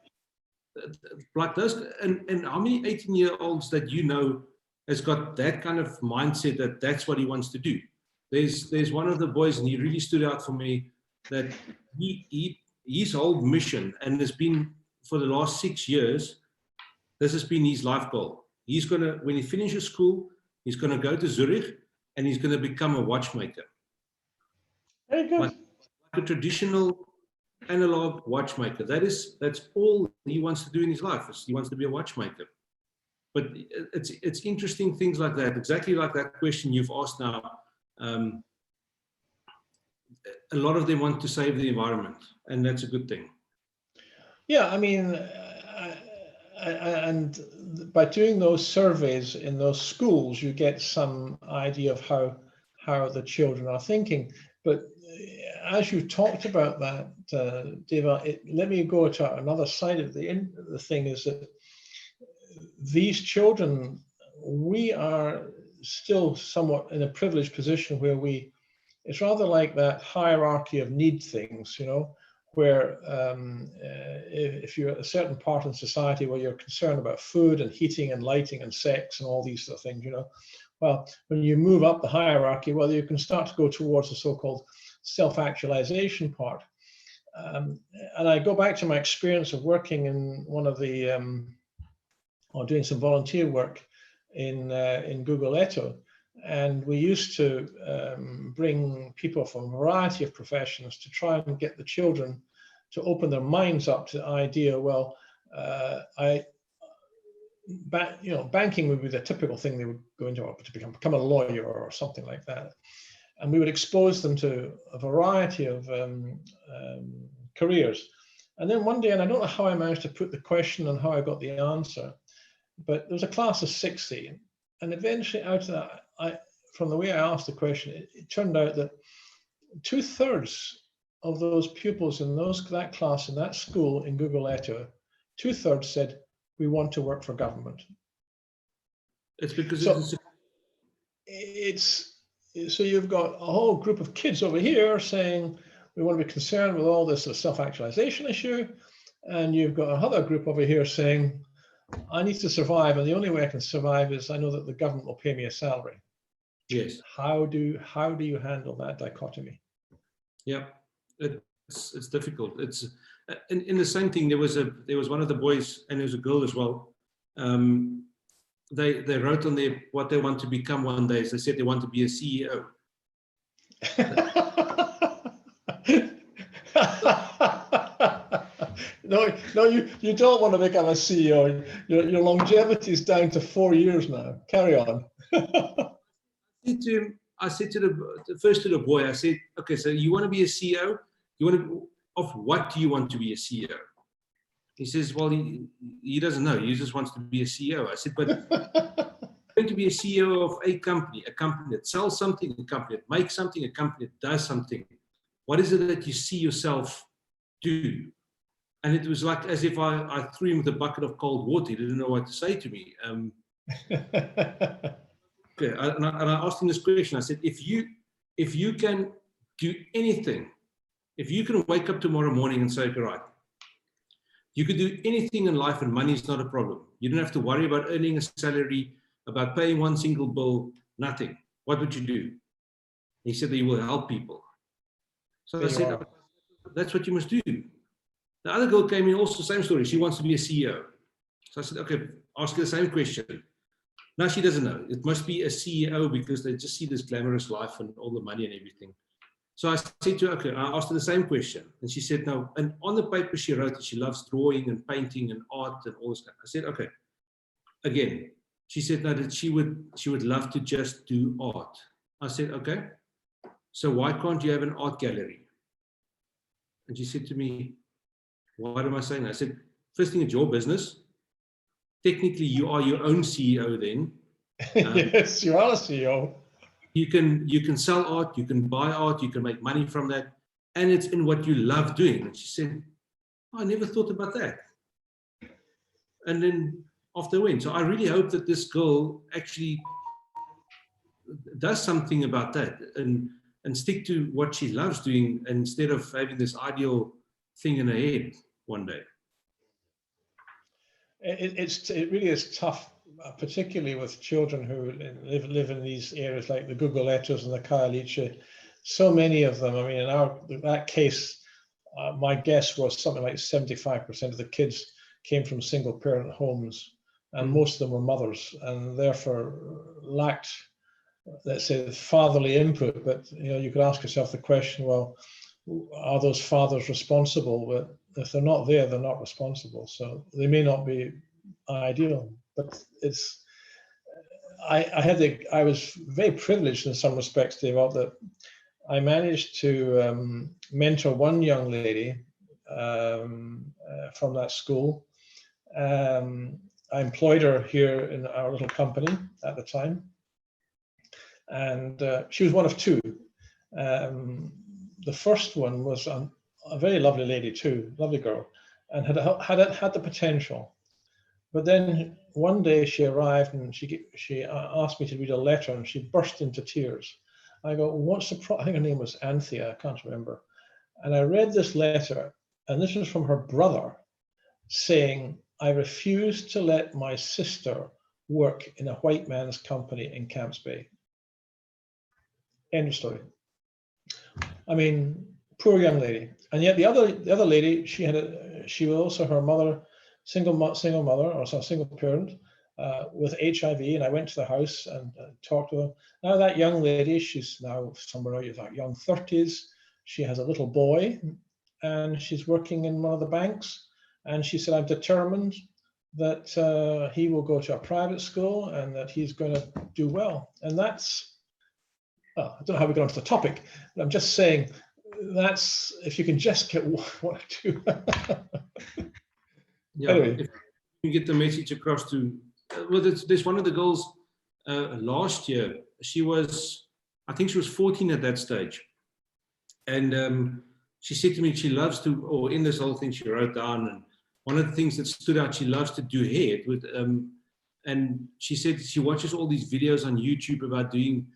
Like those, and how many 18-year-olds that you know has got that kind of mindset that that's what he wants to do? There's one of the boys, and he really stood out for me, that his whole mission, and has been for the last 6 years, this has been his life goal. He's gonna, when he finishes school, he's gonna go to Zurich and he's gonna become a watchmaker. Very good. Like a traditional analog watchmaker. That's all he wants to do in his life. He wants to be a watchmaker. But it's interesting things like that, exactly like that question you've asked now. A lot of them want to save the environment, and that's a good thing. Yeah, I mean, and by doing those surveys in those schools, you get some idea of how the children are thinking. But as you talked about that, Deva, let me go to another side of the thing, is that these children, we are still somewhat in a privileged position where it's rather like that hierarchy of need things, you know, where if you're at a certain part in society where you're concerned about food and heating and lighting and sex and all these sort of things, you know, well, when you move up the hierarchy, well, you can start to go towards the so-called self-actualization part. And I go back to my experience of working in one of the, or doing some volunteer work in Google Eto. And we used to bring people from a variety of professions to try and get the children to open their minds up to the idea, well, banking would be the typical thing they would go into, to become a lawyer or something like that. And we would expose them to a variety of careers. And then one day, and I don't know how I managed to put the question and how I got the answer, but there was a class of 60. And eventually out of that, from the way I asked the question, it turned out that 2/3 of those pupils in that class in that school in Google Eto, 2/3 said, we want to work for government. It's because so you've got a whole group of kids over here saying, we want to be concerned with all this self-actualization issue. And you've got another group over here saying, I need to survive, and the only way I can survive is I know that the government will pay me a salary. Yes. How do you handle that dichotomy? Yeah, it's difficult. It's in the same thing. There was one of the boys, and there was a girl as well. They wrote on there what they want to become one day. So they said they want to be a CEO. no, you don't want to become a CEO. Your longevity is down to 4 years now. Carry on. I said to the boy, I said, okay, so you want to be a CEO? Of what do you want to be a CEO? He says, well, he doesn't know. He just wants to be a CEO. I said, but going to be a CEO of a company that sells something, a company that makes something, a company that does something. What is it that you see yourself do? And it was like as if I threw him with a bucket of cold water. He didn't know what to say to me. Okay, and I asked him this question. I said, if you can do anything, if you can wake up tomorrow morning and say, okay, right, you could do anything in life and money is not a problem. You don't have to worry about earning a salary, about paying one single bill, nothing. What would you do? He said that you will help people. So I said, oh, that's what you must do. The other girl came in, also same story. She wants to be a CEO. So I said, okay, ask her the same question. Now she doesn't know. It must be a CEO because they just see this glamorous life and all the money and everything. So I said to her, okay, I asked her the same question. And she said, no. And on the paper she wrote that she loves drawing and painting and art and all this stuff. I said, okay. Again, she said no, that she would love to just do art. I said, okay. So why can't you have an art gallery? And she said to me, what am I saying? I said, first thing, it's your business. Technically, you are your own CEO then. Yes, you are a CEO. You can sell art, you can buy art, you can make money from that, and it's in what you love doing. And she said, oh, I never thought about that. And then off they went. So I really hope that this girl actually does something about that and stick to what she loves doing instead of having this ideal thing in her head one day. It really is tough, particularly with children who live in these areas like the Guguletos and the Khayelitsha. So many of them. I mean, in that case, my guess was something like 75% of the kids came from single-parent homes, and most of them were mothers, and therefore lacked, let's say, fatherly input. But you could ask yourself the question: well, are those fathers responsible? But if they're not there, they're not responsible. So they may not be ideal, but it's. I was very privileged in some respects, Dave, that I managed to mentor one young lady from that school. I employed her here in our little company at the time, and she was one of two. The first one was a very lovely lady too, lovely girl, and had the potential. But then one day she arrived and she asked me to read a letter, and she burst into tears. I go, what's the problem? I think her name was Anthea, I can't remember. And I read this letter, and this was from her brother saying, I refuse to let my sister work in a white man's company in Camps Bay. End of story. I mean, poor young lady. And yet the other lady, she was also her mother, single mother, or so single parent, with HIV, and I went to the house and talked to her. Now that young lady, she's now somewhere in her young 30s. She has a little boy, and she's working in one of the banks. And she said, I'm determined that he will go to a private school and that he's going to do well. And that's, well, I don't know how we got onto the topic, but I'm just saying that's, if you can just get one or two. Yeah, anyway. If you get the message across to, well, there's one of the girls last year. I think she was 14 at that stage. And she said to me, she loves to, or in this whole thing she wrote down, and one of the things that stood out, she loves to do hair. And she said she watches all these videos on YouTube about doing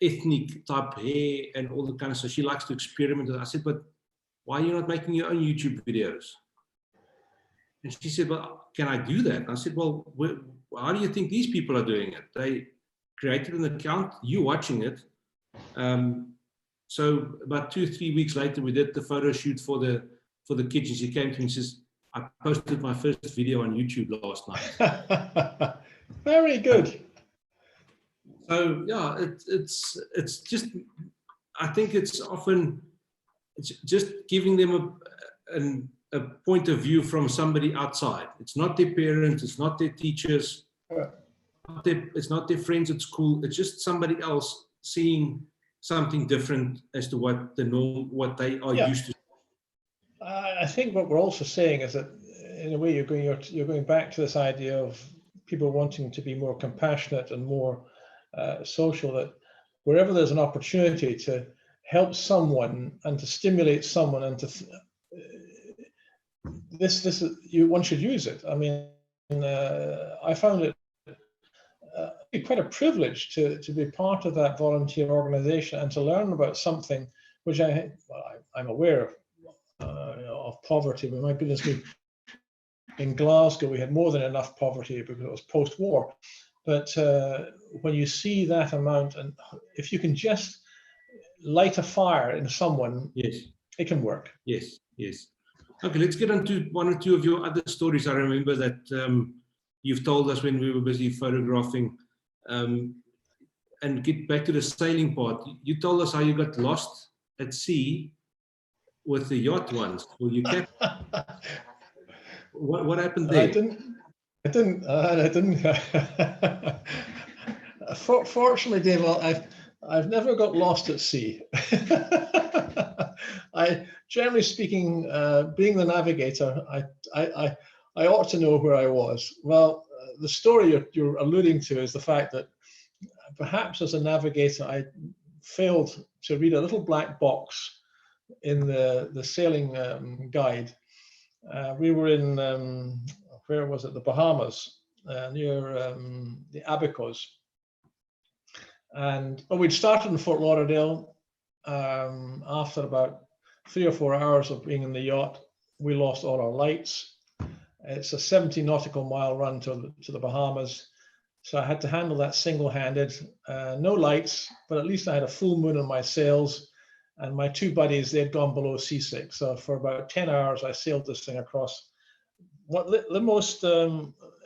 ethnic type hair and all the kind of stuff. She likes to experiment. I said, but why are you not making your own YouTube videos? And she said, well, can I do that? And I said, well, how do you think these people are doing it? They created an account, you watching it. So about 2-3 weeks later, we did the photo shoot for the kids. And she came to me and says, I posted my first video on YouTube last night. Very good. So yeah, it's just, I think it's often, it's just giving them a point of view from somebody outside. It's not their parents, it's not their teachers, it's not their friends at school. It's just somebody else seeing something different as to what the norm, what they are used to. I think what we're also saying is that, in a way, you're going back to this idea of people wanting to be more compassionate and more social. That wherever there's an opportunity to help someone and to stimulate someone, and to one should use it. I mean, I found it quite a privilege to be part of that volunteer organization and to learn about something which I'm aware of poverty. But my goodness me, in Glasgow we had more than enough poverty because it was post-war. But when you see that amount, and if you can just light a fire in someone, yes, it can work. Yes, yes. Okay, let's get on to one or two of your other stories. I remember that you've told us when we were busy photographing, and get back to the sailing part. You told us how you got lost at sea with the yacht once. Well, you kept. What happened there? I didn't. Fortunately, Dave, I've never got lost at sea. Generally speaking, being the navigator, I ought to know where I was. Well, the story you're alluding to is the fact that perhaps as a navigator, I failed to read a little black box in the sailing guide. We were in, where was it? The Bahamas, near the Abacos. And we'd started in Fort Lauderdale. After about 3 or 4 hours of being in the yacht, we lost all our lights. It's a 70 nautical mile run to the Bahamas. So I had to handle that single-handed. No lights, but at least I had a full moon on my sails. And my two buddies, they'd gone below seasick. So for about 10 hours, I sailed this thing across. The most,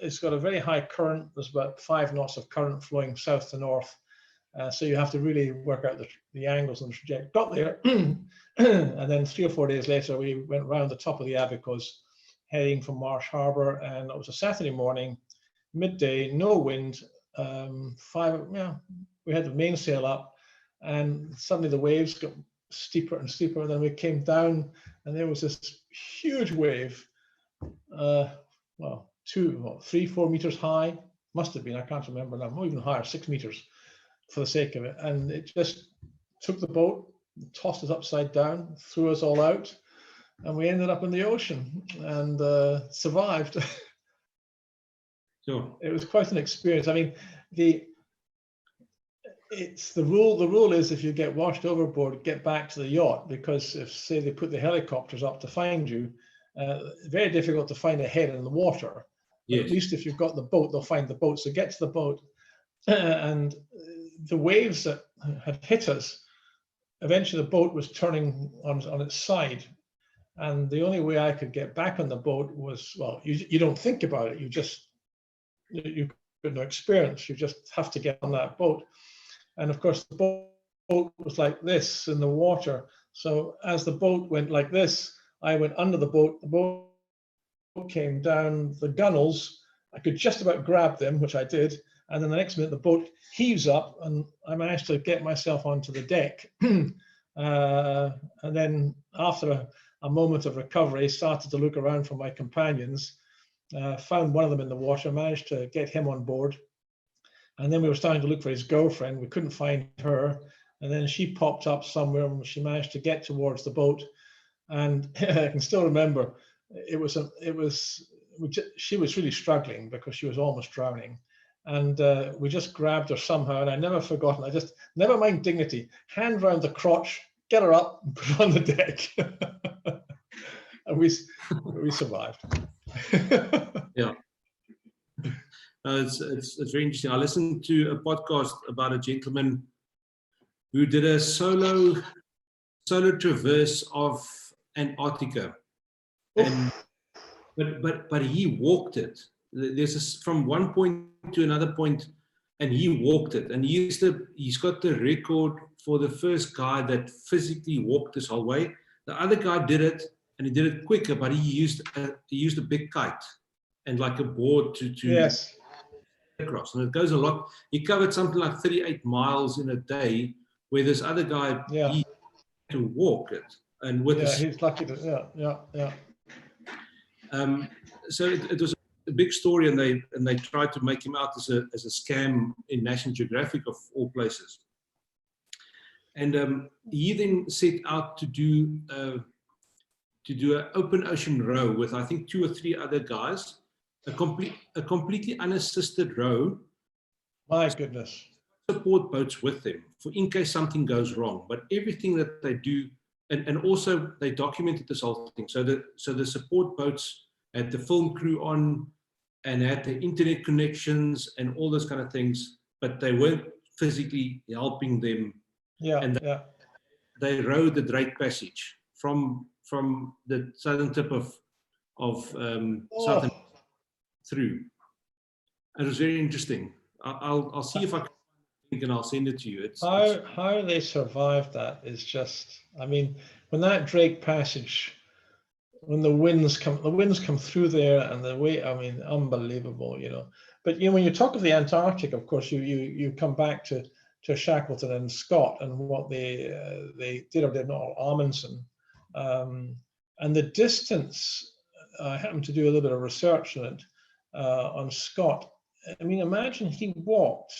it's got a very high current. There's about 5 knots of current flowing south to north. So you have to really work out the angles and the trajectory. Got there, and then 3 or 4 days later, we went round the top of the Abacos, heading from Marsh Harbour, and it was a Saturday morning, midday, no wind. We had the mainsail up, and suddenly the waves got steeper and steeper. And then we came down, and there was this huge wave, 3, 4 meters high. Must have been, I can't remember now, not even higher, 6 meters. For the sake of it, and it just took the boat, tossed us upside down, threw us all out, and we ended up in the ocean and survived. Sure. It was quite an experience. I mean, the rule is if you get washed overboard, get back to the yacht, because if, say, they put the helicopters up to find you, very difficult to find a head in the water. Yes. But at least if you've got the boat, they'll find the boat. So get to the boat, and the waves that had hit us, eventually the boat was turning on its side. And the only way I could get back on the boat was, well, you don't think about it. You've got no experience. You just have to get on that boat. And of course, the boat was like this in the water. So as the boat went like this, I went under the boat. The boat came down, the gunwales, I could just about grab them, which I did. And then the next minute, the boat heaves up, and I managed to get myself onto the deck. And then after a moment of recovery, started to look around for my companions, found one of them in the water, managed to get him on board. And then we were starting to look for his girlfriend. We couldn't find her. And then she popped up somewhere, and she managed to get towards the boat. And I can still remember, she was really struggling because she was almost drowning. And we just grabbed her somehow, and I never forgotten. I just, never mind dignity, hand round the crotch, get her up, and put her on the deck. And we survived. Yeah. It's very interesting. I listened to a podcast about a gentleman who did a solo traverse of Antarctica, and but he walked it. There's from one point to another point, and he walked it. And he's got the record for the first guy that physically walked this whole way. The other guy did it and he did it quicker, but he used a big kite and like a board to Yes. across, and it goes a lot. He covered something like 38 miles in a day, where this other guy he had to walk it, and with he's lucky to so it was a big story, and they tried to make him out as a scam in National Geographic of all places. And he then set out to do an open ocean row with, I think, 2 or 3 other guys, a completely unassisted row. My goodness. Support boats with them for in case something goes wrong. But everything that they do, and also they documented this whole thing. So the support boats had the film crew on and had the internet connections and all those kind of things, but they weren't physically helping them. And they rowed the Drake Passage from the southern tip of southern through. It was very interesting. I'll see if I can, and I'll send it to you. How they survived that is just, I mean, when that Drake Passage, when the winds come through there, and the way, I mean, unbelievable, you know. But you know, when you talk of the Antarctic, of course, you come back to Shackleton and Scott and what they did or did not, Amundsen, and the distance. I happened to do a little bit of research on it on Scott. I mean, imagine he walked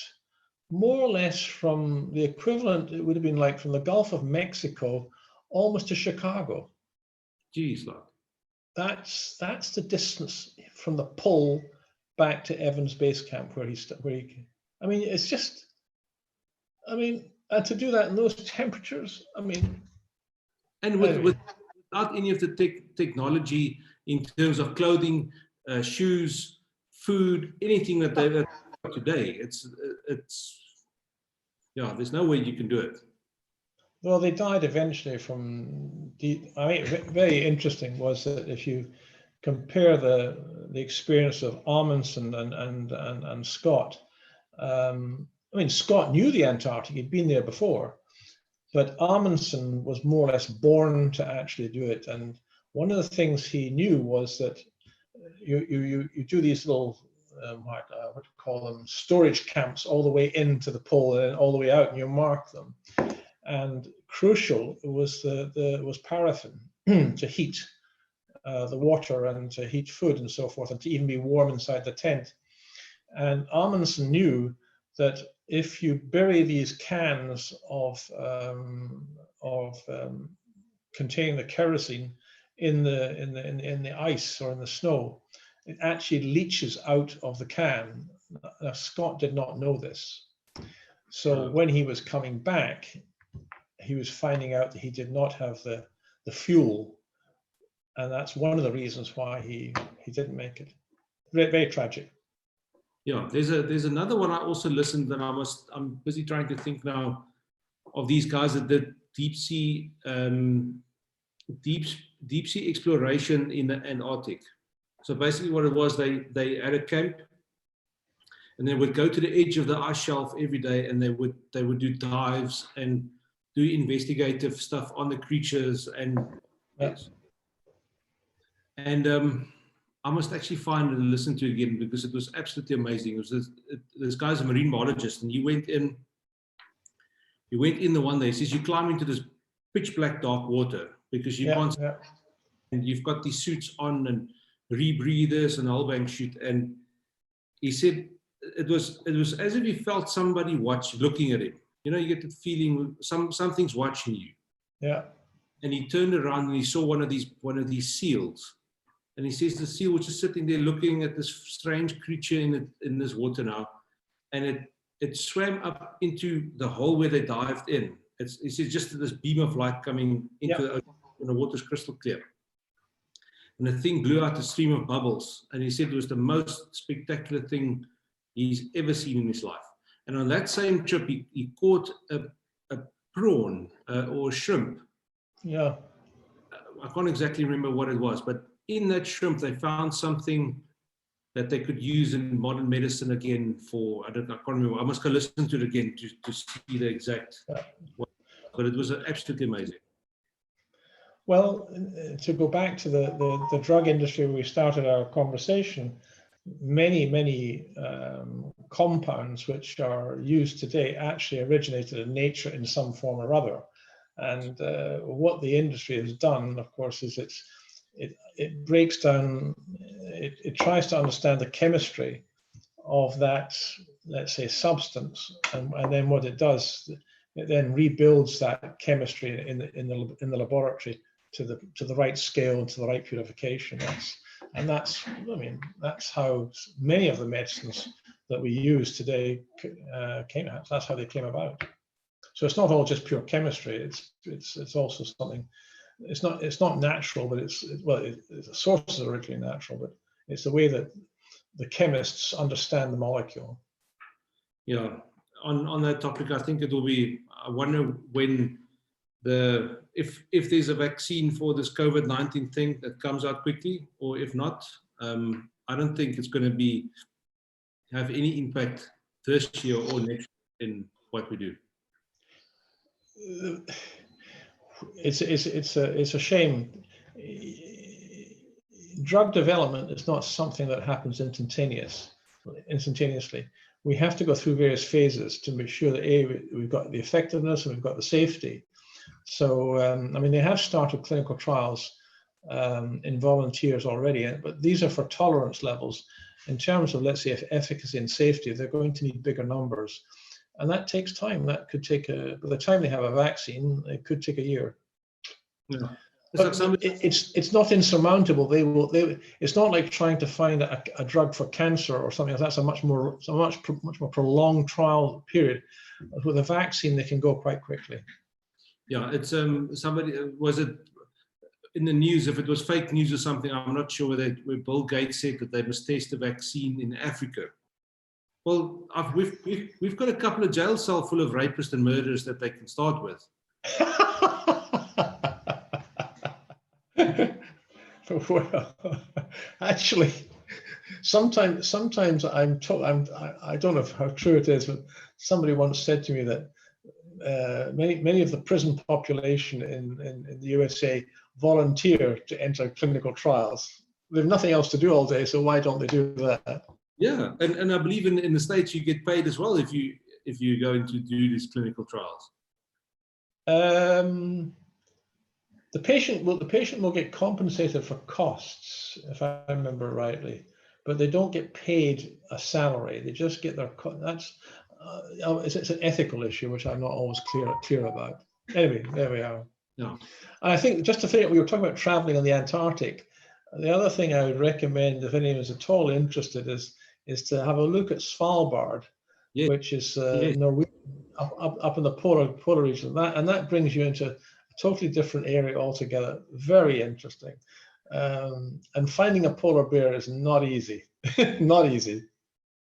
more or less from the equivalent, it would have been like from the Gulf of Mexico almost to Chicago. Geez, look. That's the distance from the pole back to Evans Base Camp where he. I mean, it's just. I mean, and to do that in those temperatures, I mean. And without any of the technology in terms of clothing, shoes, food, anything that they've got today, it's there's no way you can do it. Well, they died eventually from. I mean, very interesting was that if you compare the experience of Amundsen and Scott, I mean, Scott knew the Antarctic; he'd been there before, but Amundsen was more or less born to actually do it. And one of the things he knew was that you do these little what do you call them, storage camps all the way into the pole and all the way out, and you mark them. And crucial was was paraffin to heat the water and to heat food and so forth, and to even be warm inside the tent. And Amundsen knew that if you bury these cans of containing the kerosene in the ice or in the snow, it actually leaches out of the can. Now, Scott did not know this. So when he was coming back, he was finding out that he did not have the fuel. And that's one of the reasons why he didn't make it. Very, very tragic. Yeah, there's another one I also listened, and I'm busy trying to think now of these guys that did deep sea exploration in the Antarctic. So basically what it was, they had a camp, and they would go to the edge of the ice shelf every day, and they would do dives and do investigative stuff on the creatures. And yes. And I must actually find and listen to it again, because it was absolutely amazing. It was this guy's a marine biologist, and he went in the one day. He says, you climb into this pitch black dark water because you can't, and you've got these suits on and rebreathers and whole bang shit. And he said it was as if he felt somebody looking at him. You know, you get the feeling something's watching you. Yeah. And he turned around and he saw one of these seals. And he says the seal was just sitting there looking at this strange creature in this water now. And it swam up into the hole where they dived in. He says just this beam of light coming into the ocean, and the water's crystal clear. And the thing blew out a stream of bubbles. And he said it was the most spectacular thing he's ever seen in his life. And on that same trip, he caught a prawn or a shrimp. Yeah. I can't exactly remember what it was, but in that shrimp, they found something that they could use in modern medicine again for, I can't remember. I must go listen to it again to see the exact, but it was absolutely amazing. Well, to go back to the drug industry where we started our conversation, many compounds which are used today actually originated in nature in some form or other. And what the industry has done, of course, is it breaks down, it tries to understand the chemistry of that, let's say, substance, and then what it does, it then rebuilds that chemistry in the laboratory to the right scale and to the right purification. That's how many of the medicines that we use today came out. That's how they came about. So it's not all just pure chemistry. It's also something. It's not natural, but the sources are originally natural, but it's the way that the chemists understand the molecule. Yeah. On that topic, I think it will be. I wonder when if there's a vaccine for this COVID-19 thing that comes out quickly, or if not, I don't think it's going to have any impact this year or next in what we do. It's a shame. Drug development is not something that happens instantaneously. We have to go through various phases to make sure that we've got the effectiveness and we've got the safety. So, I mean, they have started clinical trials in volunteers already, but these are for tolerance levels. In terms of, let's say, efficacy and safety, they're going to need bigger numbers. And that takes time. That could take by the time they have a vaccine, it could take a year. Yeah. It's not insurmountable. It's not like trying to find a drug for cancer or something. That's a much more prolonged trial period. With a vaccine, they can go quite quickly. Yeah, it's somebody was it in the news? If it was fake news or something, I'm not sure where Bill Gates said that they must test a vaccine in Africa. Well, we've got a couple of jail cells full of rapists and murderers that they can start with. Well, actually, sometimes I'm told, I don't know how true it is, but somebody once said to me that many of the prison population in the USA volunteer to enter clinical trials. They have nothing else to do all day, so why don't they do that? Yeah, and I believe in the States you get paid as well if you're going to do these clinical trials. The patient will get compensated for costs, if I remember rightly, but they don't get paid a salary. They just get their it's an ethical issue, which I'm not always clear about. Anyway, there we are. Yeah. And I think just to think, we were talking about traveling on the Antarctic. The other thing I would recommend, if anyone's at all interested, is to have a look at Svalbard, yes, which is Norway, up in the polar region. That brings you into a totally different area altogether. Very interesting. And finding a polar bear is not easy. Not easy.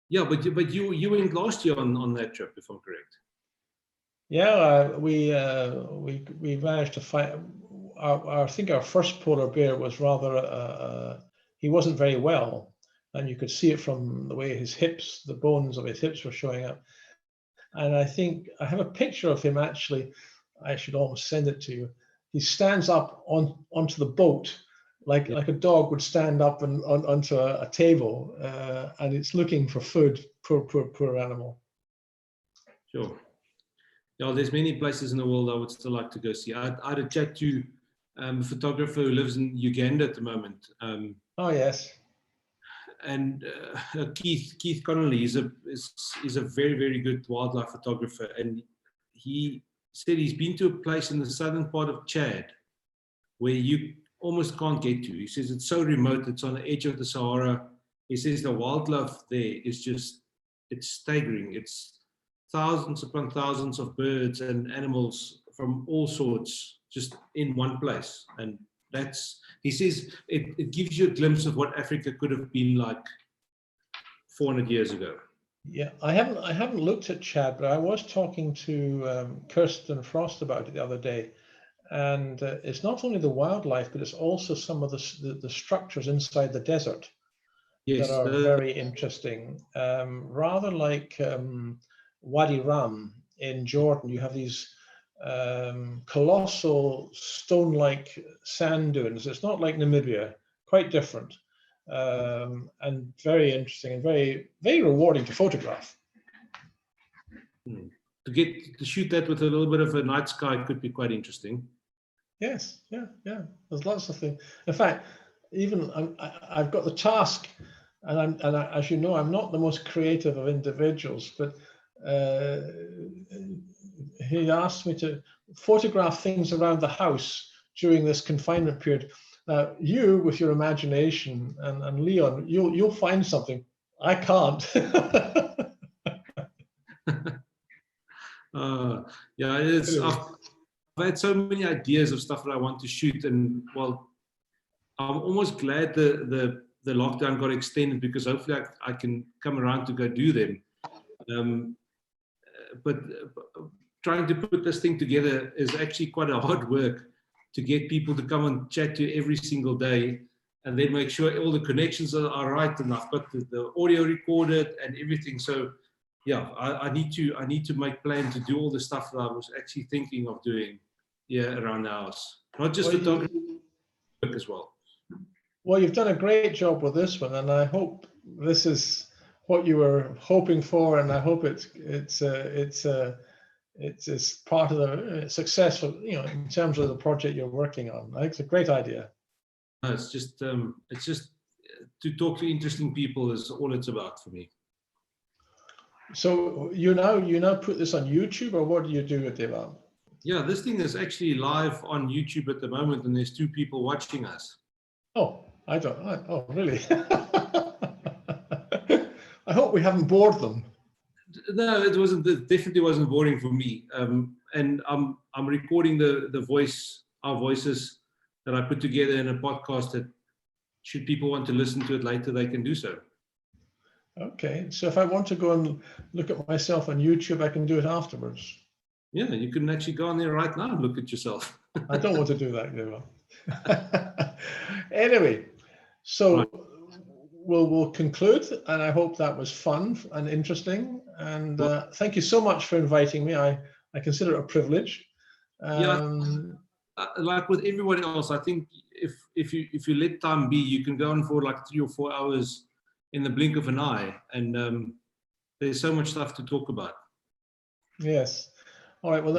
Yeah, but you went last year on that trip, if I'm correct. Yeah, we managed to find. I think our first polar bear was rather. He wasn't very well, and you could see it from the way his hips, the bones of his hips, were showing up. And I think I have a picture of him. Actually, I should almost send it to you. He stands up onto the boat, like a dog would stand up onto a table, and it's looking for food. Poor animal. Sure. Yeah, there's many places in the world I would still like to go see. I had a chat to a photographer who lives in Uganda at the moment. Oh yes. And Keith Connolly is a very, very good wildlife photographer, and he said he's been to a place in the southern part of Chad where you almost can't get to. He says it's so remote, it's on the edge of the Sahara. He says the wildlife there is it's staggering. It's thousands upon thousands of birds and animals from all sorts just in one place. And he says it gives you a glimpse of what Africa could have been like 400 years ago. Yeah, I haven't looked at Chad, but I was talking to Kirsten Frost about it the other day, and it's not only the wildlife, but it's also some of the structures inside the desert, yes, that are very interesting. Rather like Wadi Rum in Jordan, you have these colossal stone-like sand dunes. It's not like Namibia, quite different, and very interesting and very, very rewarding to photograph. To shoot that with a little bit of a night sky could be quite interesting. Yes, yeah. There's lots of things. In fact, even I've got the task, and as you know, I'm not the most creative of individuals, but he asked me to photograph things around the house during this confinement period. Now, you, with your imagination, and Leon, you'll find something. I can't. Yeah, it is. I've had so many ideas of stuff that I want to shoot, and well, I'm almost glad the lockdown got extended, because hopefully I can come around to go do them. But trying to put this thing together is actually quite a hard work, to get people to come and chat to you every single day, and then make sure all the connections are right, and I've got the audio recorded and everything. So yeah, I need to make plans to do all the stuff that I was actually thinking of doing here around the house, not just photography, work as well. Well, you've done a great job with this one, and I hope this is what you were hoping for, and I hope it's part of the successful, in terms of the project you're working on. I think it's a great idea. No, it's just to talk to interesting people is all it's about for me. So you now put this on YouTube, or what do you do with it? Yeah, this thing is actually live on YouTube at the moment, and there's 2 people watching us. Oh, oh, really? I hope we haven't bored them. No, it wasn't. It definitely wasn't boring for me. And I'm recording our voices that I put together in a podcast that, should people want to listen to it later, they can do so. Okay, so if I want to go and look at myself on YouTube, I can do it afterwards. Yeah, you can actually go on there right now and look at yourself. I don't want to do that, you know. Anyway, so right. We'll conclude, and I hope that was fun and interesting. And thank you so much for inviting me. I consider it a privilege. Like with everyone else, I think if you let time be, you can go on for like 3 or 4 hours in the blink of an eye, and there's so much stuff to talk about. Yes. All right. Well,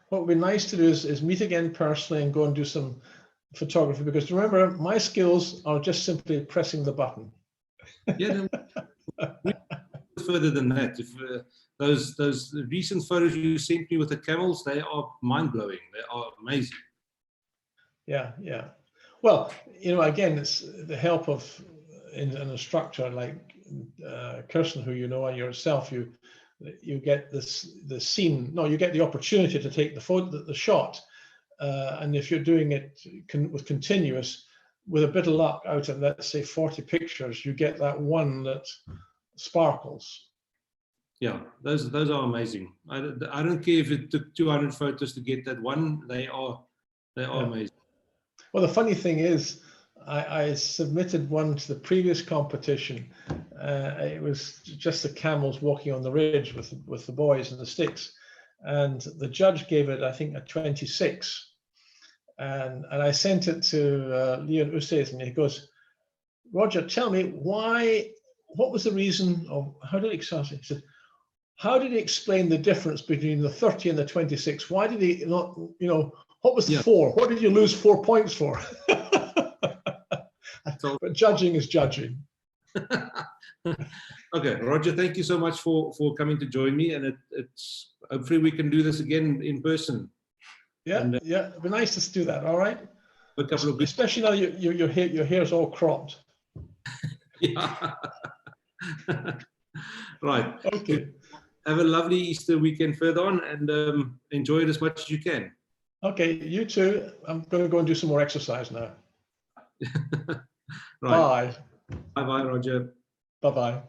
what would be nice to do is meet again personally and go and do some photography, because remember, my skills are just simply pressing the button. Yeah. Further than that, if those recent photos you sent me with the camels, they are mind-blowing. They are amazing. Yeah. Well, again, it's the help of an instructor like Kirsten, who you know, and yourself. You get the scene. No, you get the opportunity to take the photo, the shot, and if you're doing it with continuous, with a bit of luck, out of, let's say, 40 pictures, you get that one that sparkles. Yeah, those are amazing. I don't care if it took 200 photos to get that one. They are amazing. Well, the funny thing is, I submitted one to the previous competition. It was just the camels walking on the ridge with the boys and the sticks, and the judge gave it, I think, a 26. And I sent it to Leon Ustes, and he goes, "Roger, tell me what was the reason of, how did he express it?" He said, "How did he explain the difference between the 30 and the 26? Why did he not, what was the 4? What did you lose 4 points for?" But judging is judging. Okay, Roger, thank you so much for coming to join me, and it's hopefully we can do this again in person. Yeah, and, it'd be nice to do that. All right. A couple of especially now your hair's all cropped. Yeah. Right. Okay. Have a lovely Easter weekend further on, and enjoy it as much as you can. Okay, you too. I'm going to go and do some more exercise now. Right. Bye. Bye-bye, Roger. Bye-bye.